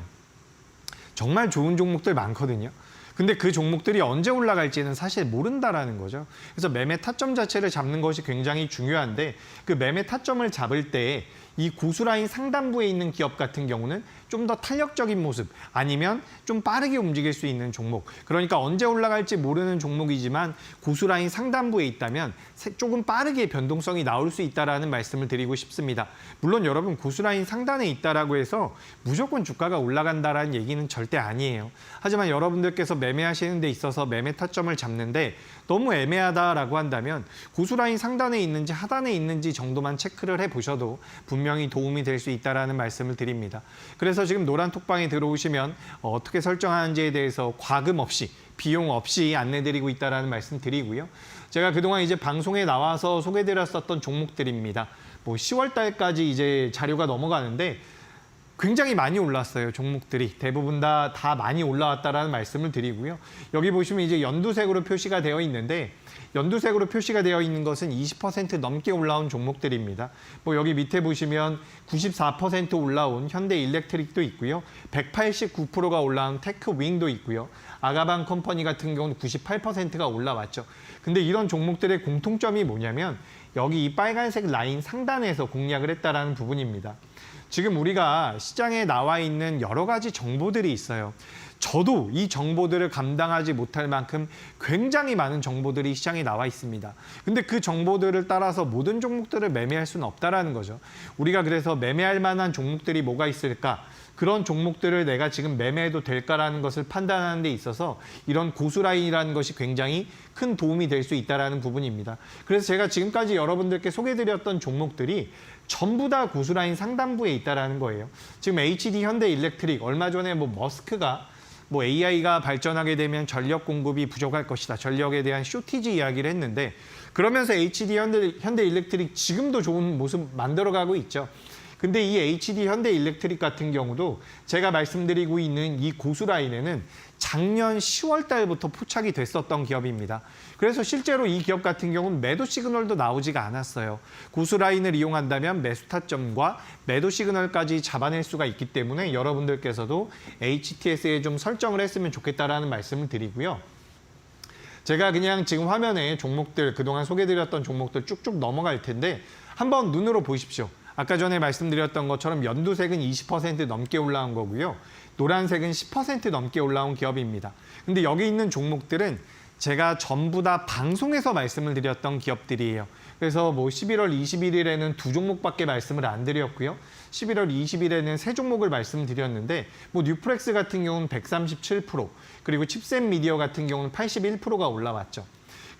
정말 좋은 종목들 많거든요. 근데 그 종목들이 언제 올라갈지는 사실 모른다라는 거죠. 그래서 매매 타점 자체를 잡는 것이 굉장히 중요한데 그 매매 타점을 잡을 때 이 고수라인 상단부에 있는 기업 같은 경우는 좀 더 탄력적인 모습 아니면 좀 빠르게 움직일 수 있는 종목. 그러니까 언제 올라갈지 모르는 종목이지만 고수라인 상단부에 있다면 조금 빠르게 변동성이 나올 수 있다라는 말씀을 드리고 싶습니다. 물론 여러분 고수라인 상단에 있다라고 해서 무조건 주가가 올라간다라는 얘기는 절대 아니에요. 하지만 여러분들께서 매매하시는 데 있어서 매매 타점을 잡는데 너무 애매하다라고 한다면 고수라인 상단에 있는지 하단에 있는지 정도만 체크를 해보셔도 분명히 도움이 될 수 있다라는 말씀을 드립니다. 그래서 지금 노란 톡방에 들어오시면 어떻게 설정하는지에 대해서 과금 없이 비용 없이 안내드리고 있다라는 말씀 드리고요. 제가 그동안 이제 방송에 나와서 소개드렸었던 종목들입니다. 뭐 10월 달까지 이제 자료가 넘어가는데 굉장히 많이 올랐어요. 종목들이 대부분 다 많이 올라왔다라는 말씀을 드리고요. 여기 보시면 이제 연두색으로 표시가 되어 있는데 연두색으로 표시가 되어 있는 것은 20% 넘게 올라온 종목들입니다. 뭐 여기 밑에 보시면 94% 올라온 현대일렉트릭도 있고요. 189%가 올라온 테크윙도 있고요. 아가방 컴퍼니 같은 경우는 98%가 올라왔죠. 근데 이런 종목들의 공통점이 뭐냐면 여기 이 빨간색 라인 상단에서 공략을 했다라는 부분입니다. 지금 우리가 시장에 나와 있는 여러 가지 정보들이 있어요. 저도 이 정보들을 감당하지 못할 만큼 굉장히 많은 정보들이 시장에 나와 있습니다. 근데 그 정보들을 따라서 모든 종목들을 매매할 수는 없다라는 거죠. 우리가 그래서 매매할 만한 종목들이 뭐가 있을까? 그런 종목들을 내가 지금 매매해도 될까라는 것을 판단하는 데 있어서 이런 고수라인이라는 것이 굉장히 큰 도움이 될 수 있다는 부분입니다. 그래서 제가 지금까지 여러분들께 소개해드렸던 종목들이 전부 다 고수라인 상단부에 있다는 거예요. 지금 HD 현대일렉트릭 얼마 전에 머스크가 AI가 발전하게 되면 전력 공급이 부족할 것이다. 전력에 대한 쇼티지 이야기를 했는데 그러면서 HD 현대일렉트릭 지금도 좋은 모습 만들어가고 있죠. 근데 이 HD 현대일렉트릭 같은 경우도 제가 말씀드리고 있는 이 고수라인에는 작년 10월 달부터 포착이 됐었던 기업입니다. 그래서 실제로 이 기업 같은 경우는 매도 시그널도 나오지가 않았어요. 고수라인을 이용한다면 매수 타점과 매도 시그널까지 잡아낼 수가 있기 때문에 여러분들께서도 HTS에 좀 설정을 했으면 좋겠다라는 말씀을 드리고요. 제가 그냥 지금 화면에 종목들, 그동안 소개드렸던 종목들 쭉쭉 넘어갈 텐데 한번 눈으로 보십시오. 아까 전에 말씀드렸던 것처럼 연두색은 20% 넘게 올라온 거고요. 노란색은 10% 넘게 올라온 기업입니다. 근데 여기 있는 종목들은 제가 전부 다 방송에서 말씀을 드렸던 기업들이에요. 그래서 11월 21일에는 2종목밖에 말씀을 안 드렸고요. 11월 20일에는 3종목을 말씀드렸는데 뉴프렉스 같은 경우는 137%, 그리고 칩셋 미디어 같은 경우는 81%가 올라왔죠.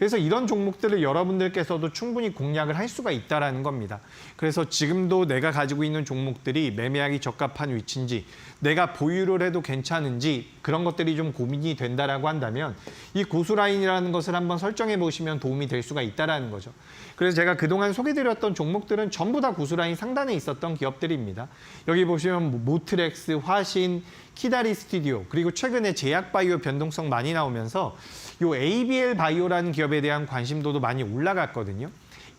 그래서 이런 종목들을 여러분들께서도 충분히 공략을 할 수가 있다라는 겁니다. 그래서 지금도 내가 가지고 있는 종목들이 매매하기 적합한 위치인지, 내가 보유를 해도 괜찮은지 그런 것들이 좀 고민이 된다라고 한다면 이 고수라인이라는 것을 한번 설정해 보시면 도움이 될 수가 있다라는 거죠. 그래서 제가 그동안 소개드렸던 종목들은 전부 다 고수라인 상단에 있었던 기업들입니다. 여기 보시면 모트렉스, 화신, 키다리 스튜디오, 그리고 최근에 제약바이오 변동성 많이 나오면서 요 ABL 바이오라는 기업에 대한 관심도도 많이 올라갔거든요.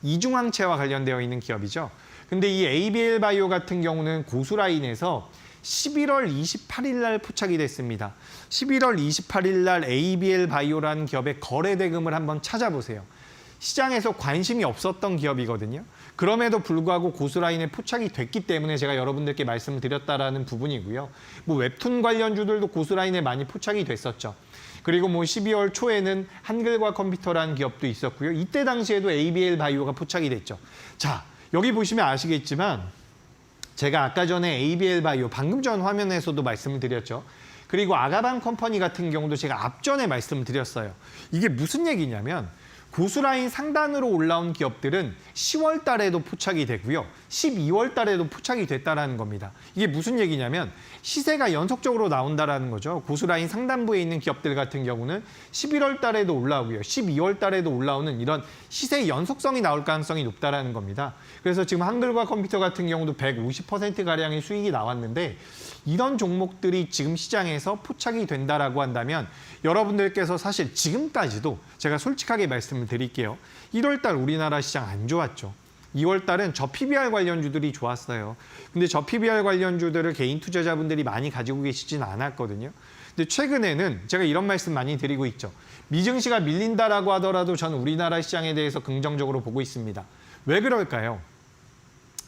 이중항체와 관련되어 있는 기업이죠. 근데 이 ABL 바이오 같은 경우는 고수라인에서 11월 28일 날 포착이 됐습니다. 11월 28일 날 ABL 바이오라는 기업의 거래 대금을 한번 찾아보세요. 시장에서 관심이 없었던 기업이거든요. 그럼에도 불구하고 고수라인에 포착이 됐기 때문에 제가 여러분들께 말씀을 드렸다라는 부분이고요. 뭐 웹툰 관련주들도 고수라인에 많이 포착이 됐었죠. 그리고 뭐 12월 초에는 한글과 컴퓨터라는 기업도 있었고요. 이때 당시에도 ABL 바이오가 포착이 됐죠. 자, 여기 보시면 아시겠지만 제가 아까 전에 ABL 바이오 방금 전 화면에서도 말씀을 드렸죠. 그리고 아가방 컴퍼니 같은 경우도 제가 앞전에 말씀을 드렸어요. 이게 무슨 얘기냐면 고수라인 상단으로 올라온 기업들은 10월 달에도 포착이 되고요. 12월 달에도 포착이 됐다라는 겁니다. 이게 무슨 얘기냐면 시세가 연속적으로 나온다라는 거죠. 고수라인 상단부에 있는 기업들 같은 경우는 11월 달에도 올라오고요. 12월 달에도 올라오는 이런 시세 연속성이 나올 가능성이 높다라는 겁니다. 그래서 지금 한글과 컴퓨터 같은 경우도 150%가량의 수익이 나왔는데 이런 종목들이 지금 시장에서 포착이 된다라고 한다면 여러분들께서 사실 지금까지도 제가 솔직하게 말씀을 드릴게요. 1월 달 우리나라 시장 안 좋았죠. 2월 달은 저 PBR 관련주들이 좋았어요. 근데 저 PBR 관련주들을 개인 투자자분들이 많이 가지고 계시진 않았거든요. 근데 최근에는 제가 이런 말씀 많이 드리고 있죠. 미증시가 밀린다라고 하더라도 저는 우리나라 시장에 대해서 긍정적으로 보고 있습니다. 왜 그럴까요?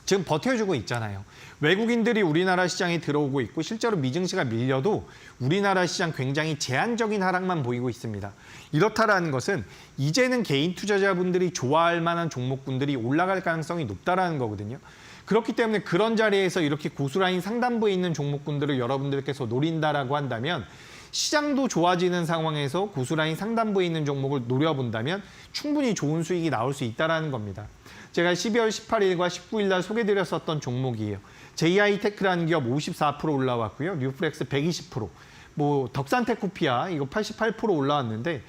지금 버텨주고 있잖아요. 외국인들이 우리나라 시장에 들어오고 있고 실제로 미증시가 밀려도 우리나라 시장 굉장히 제한적인 하락만 보이고 있습니다. 이렇다라는 것은 이제는 개인 투자자분들이 좋아할 만한 종목군들이 올라갈 가능성이 높다라는 거거든요. 그렇기 때문에 그런 자리에서 이렇게 고수라인 상단부에 있는 종목군들을 여러분들께서 노린다라고 한다면 시장도 좋아지는 상황에서 고수라인 상단부에 있는 종목을 노려본다면 충분히 좋은 수익이 나올 수 있다는 겁니다. 제가 12월 18일과 19일 날 소개드렸었던 종목이에요. JI테크라는 기업 54% 올라왔고요. 뉴플렉스 120%, 뭐 덕산테코피아 이거 88% 올라왔는데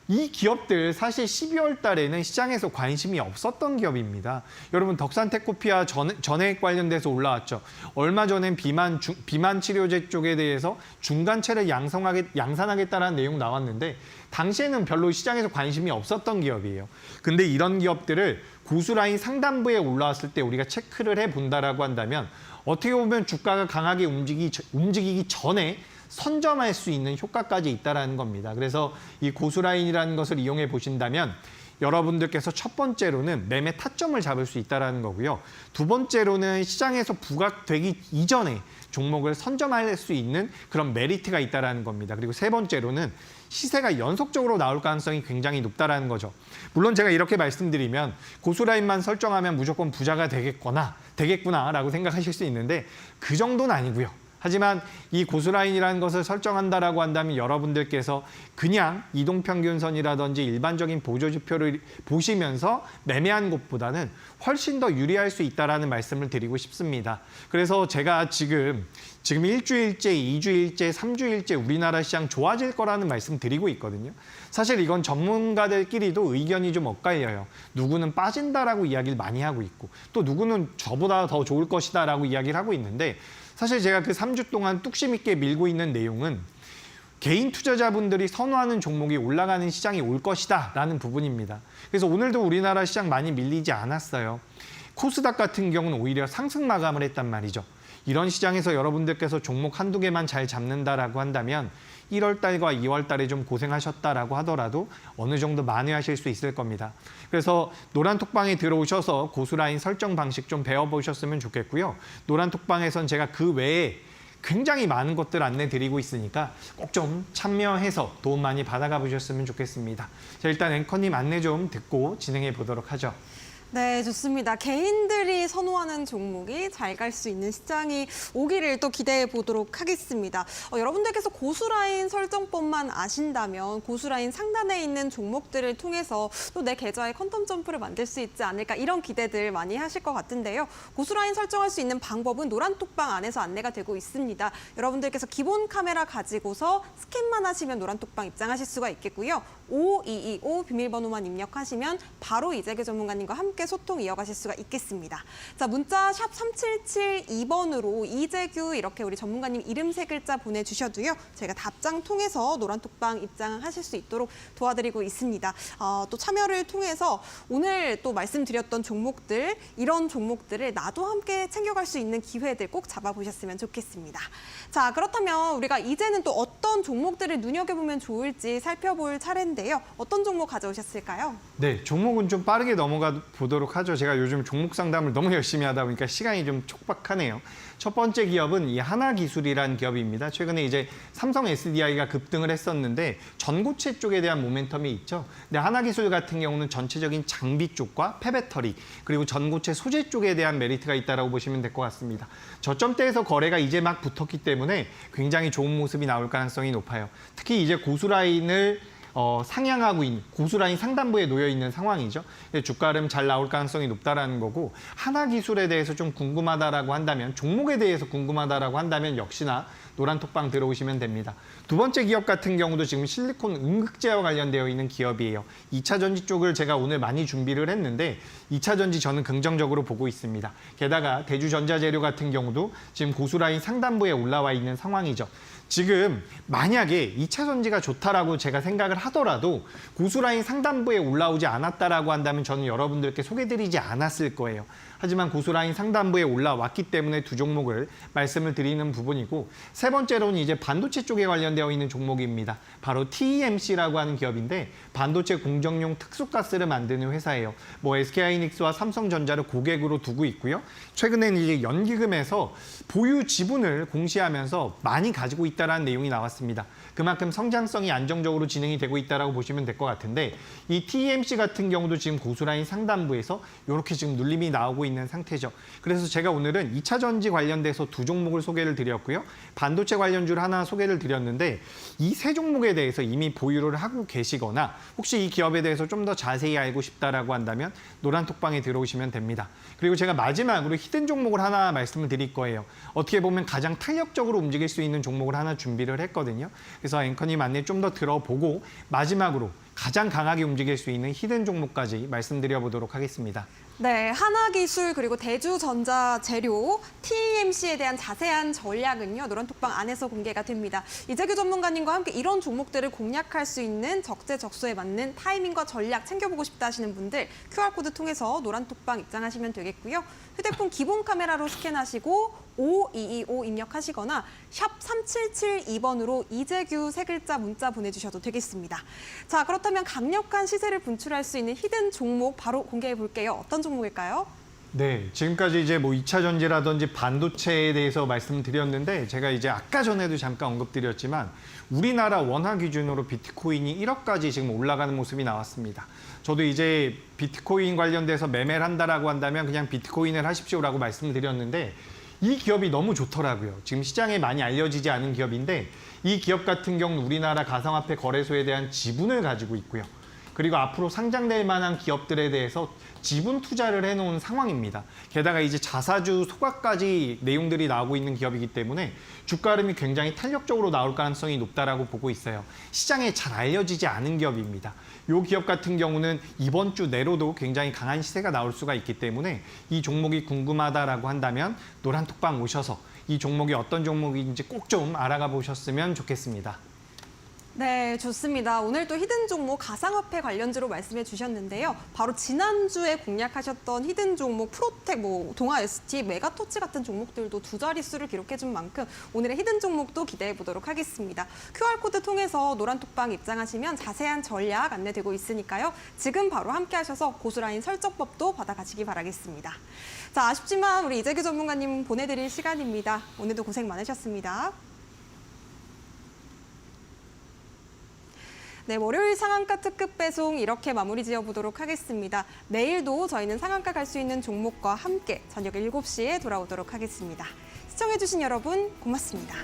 이 기업들 사실 12월 달에는 시장에서 관심이 없었던 기업입니다. 여러분 덕산테코피아 전액 관련돼서 올라왔죠. 얼마 전엔 비만 치료제 쪽에 대해서 중간체를 양산하겠다라는 내용 나왔는데 당시에는 별로 시장에서 관심이 없었던 기업이에요. 근데 이런 기업들을 고수라인 상단부에 올라왔을 때 우리가 체크를 해본다라고 한다면 어떻게 보면 주가가 강하게 움직이기 전에 선점할 수 있는 효과까지 있다는 겁니다. 그래서 이 고수라인이라는 것을 이용해 보신다면 여러분들께서 첫 번째로는 매매 타점을 잡을 수 있다는 거고요. 두 번째로는 시장에서 부각되기 이전에 종목을 선점할 수 있는 그런 메리트가 있다는 겁니다. 그리고 세 번째로는 시세가 연속적으로 나올 가능성이 굉장히 높다는 거죠. 물론 제가 이렇게 말씀드리면 고수라인만 설정하면 무조건 부자가 되겠구나라고 생각하실 수 있는데 그 정도는 아니고요. 하지만 이 고수라인이라는 것을 설정한다라고 한다면 여러분들께서 그냥 이동평균선이라든지 일반적인 보조지표를 보시면서 매매한 것보다는 훨씬 더 유리할 수 있다는 말씀을 드리고 싶습니다. 그래서 제가 지금 일주일째, 2주일째, 3주일째 우리나라 시장 좋아질 거라는 말씀 드리고 있거든요. 사실 이건 전문가들끼리도 의견이 좀 엇갈려요. 누구는 빠진다라고 이야기를 많이 하고 있고 또 누구는 저보다 더 좋을 것이다라고 이야기를 하고 있는데 사실 제가 그 3주 동안 뚝심 있게 밀고 있는 내용은 개인 투자자분들이 선호하는 종목이 올라가는 시장이 올 것이다 라는 부분입니다. 그래서 오늘도 우리나라 시장 많이 밀리지 않았어요. 코스닥 같은 경우는 오히려 상승 마감을 했단 말이죠. 이런 시장에서 여러분들께서 종목 한두 개만 잘 잡는다라고 한다면 1월 달과 2월 달에 좀 고생하셨다라고 하더라도 어느 정도 만회하실 수 있을 겁니다. 그래서 노란톡방에 들어오셔서 고수라인 설정 방식 좀 배워보셨으면 좋겠고요. 노란톡방에선 제가 그 외에 굉장히 많은 것들 안내 드리고 있으니까 꼭 좀 참여해서 도움 많이 받아가 보셨으면 좋겠습니다. 자, 일단 앵커님 안내 좀 듣고 진행해 보도록 하죠. 네, 좋습니다. 개인들이 선호하는 종목이 잘 갈 수 있는 시장이 오기를 또 기대해 보도록 하겠습니다. 여러분들께서 고수라인 설정법만 아신다면 고수라인 상단에 있는 종목들을 통해서 또 내 계좌에 퀀텀 점프를 만들 수 있지 않을까 이런 기대들 많이 하실 것 같은데요. 고수라인 설정할 수 있는 방법은 노란톡방 안에서 안내가 되고 있습니다. 여러분들께서 기본 카메라 가지고서 스캔만 하시면 노란톡방 입장하실 수가 있겠고요. 5225 비밀번호만 입력하시면 바로 이재규 전문가님과 함께 소통 이어가실 수가 있겠습니다. 자, 문자 샵 3772번으로 이재규 이렇게 우리 전문가님 이름 세 글자 보내주셔도요. 저희가 답장 통해서 노란톡방 입장하실 수 있도록 도와드리고 있습니다. 또 참여를 통해서 오늘 또 말씀드렸던 종목들, 이런 종목들을 나도 함께 챙겨갈 수 있는 기회들 꼭 잡아보셨으면 좋겠습니다. 자, 그렇다면 우리가 이제는 또 어떤 종목들을 눈여겨보면 좋을지 살펴볼 차례인데요. 어떤 종목 가져오셨을까요? 네, 종목은 좀 빠르게 넘어가 보도록 하죠. 제가 요즘 종목 상담을 너무 열심히 하다 보니까 시간이 좀 촉박하네요. 첫 번째 기업은 이 하나기술이라는 기업입니다. 최근에 이제 삼성 SDI가 급등을 했었는데 전고체 쪽에 대한 모멘텀이 있죠. 근데 하나기술 같은 경우는 전체적인 장비 쪽과 폐배터리 그리고 전고체 소재 쪽에 대한 메리트가 있다고 보시면 될 것 같습니다. 저점대에서 거래가 이제 막 붙었기 때문에 굉장히 좋은 모습이 나올 가능성이 높아요. 특히 이제 고수라인을 상향하고 있는 고수라인 상단부에 놓여 있는 상황이죠. 주가 흐름 잘 나올 가능성이 높다라는 거고 하나기술에 대해서 좀 궁금하다라고 한다면 종목에 대해서 궁금하다라고 한다면 역시나 노란톡방 들어오시면 됩니다. 두 번째 기업 같은 경우도 지금 실리콘 음극재와 관련되어 있는 기업이에요. 2차 전지 쪽을 제가 오늘 많이 준비를 했는데 2차 전지 저는 긍정적으로 보고 있습니다. 게다가 대주전자재료 같은 경우도 지금 고수라인 상단부에 올라와 있는 상황이죠. 지금 만약에 2차 전지가 좋다라고 제가 생각을 하더라도 고수라인 상단부에 올라오지 않았다라고 한다면 저는 여러분들께 소개드리지 않았을 거예요. 하지만 고수라인 상단부에 올라왔기 때문에 두 종목을 말씀을 드리는 부분이고 세 번째로는 이제 반도체 쪽에 관련되어 있는 종목입니다. 바로 TEMC라고 하는 기업인데 반도체 공정용 특수가스를 만드는 회사예요. 뭐 SK하이닉스와 삼성전자를 고객으로 두고 있고요. 최근에는 이제 연기금에서 보유 지분을 공시하면서 많이 가지고 있다는 내용이 나왔습니다. 그만큼 성장성이 안정적으로 진행이 되고 있다고 보시면 될 것 같은데 이 TEMC 같은 경우도 지금 고수라인 상단부에서 이렇게 지금 눌림이 나오고 있는 상태죠. 그래서 제가 오늘은 2차 전지 관련돼서 두 종목을 소개를 드렸고요. 반도체 관련주를 하나 소개를 드렸는데 이 세 종목에 대해서 이미 보유를 하고 계시거나 혹시 이 기업에 대해서 좀 더 자세히 알고 싶다라고 한다면 노란톡방에 들어오시면 됩니다. 그리고 제가 마지막으로 히든 종목을 하나 말씀을 드릴 거예요. 어떻게 보면 가장 탄력적으로 움직일 수 있는 종목을 하나 준비를 했거든요. 그래서 앵커님 안내 좀 더 들어보고 마지막으로 가장 강하게 움직일 수 있는 히든 종목까지 말씀드려 보도록 하겠습니다. 네, 하나기술 그리고 대주전자재료, TEMC에 대한 자세한 전략은요. 노란톡방 안에서 공개가 됩니다. 이재규 전문가님과 함께 이런 종목들을 공략할 수 있는 적재적소에 맞는 타이밍과 전략 챙겨보고 싶다 하시는 분들 QR코드 통해서 노란톡방 입장하시면 되겠고요. 휴대폰 기본 카메라로 스캔하시고 5225 입력하시거나 샵 3772번으로 이재규 세 글자 문자 보내주셔도 되겠습니다. 자, 그렇다면 강력한 시세를 분출할 수 있는 히든 종목 바로 공개해 볼게요. 어떤 종목일까요? 네, 지금까지 이제 뭐 2차 전지라든지 반도체에 대해서 말씀드렸는데 제가 이제 아까 전에도 잠깐 언급드렸지만 우리나라 원화 기준으로 비트코인이 1억까지 지금 올라가는 모습이 나왔습니다. 저도 이제 비트코인 관련돼서 매매를 한다라고 한다면 그냥 비트코인을 하십시오라고 말씀을 드렸는데 이 기업이 너무 좋더라고요. 지금 시장에 많이 알려지지 않은 기업인데 이 기업 같은 경우는 우리나라 가상화폐 거래소에 대한 지분을 가지고 있고요. 그리고 앞으로 상장될 만한 기업들에 대해서 지분 투자를 해놓은 상황입니다. 게다가 이제 자사주 소각까지 내용들이 나오고 있는 기업이기 때문에 주가 흐름이 굉장히 탄력적으로 나올 가능성이 높다라고 보고 있어요. 시장에 잘 알려지지 않은 기업입니다. 이 기업 같은 경우는 이번 주 내로도 굉장히 강한 시세가 나올 수가 있기 때문에 이 종목이 궁금하다라고 한다면 노란톡방 오셔서 이 종목이 어떤 종목인지 꼭 좀 알아가 보셨으면 좋겠습니다. 네, 좋습니다. 오늘 또 히든 종목 가상화폐 관련주로 말씀해 주셨는데요. 바로 지난주에 공략하셨던 히든 종목 프로텍, 동아 ST, 메가토치 같은 종목들도 두 자릿수를 기록해 준 만큼 오늘의 히든 종목도 기대해 보도록 하겠습니다. QR코드 통해서 노란톡방 입장하시면 자세한 전략 안내되고 있으니까요. 지금 바로 함께 하셔서 고수라인 설정법도 받아가시기 바라겠습니다. 자, 아쉽지만 우리 이재규 전문가님 보내드릴 시간입니다. 오늘도 고생 많으셨습니다. 네, 월요일 상한가 특급 배송 이렇게 마무리 지어보도록 하겠습니다. 내일도 저희는 상한가 갈 수 있는 종목과 함께 저녁 7시에 돌아오도록 하겠습니다. 시청해주신 여러분 고맙습니다.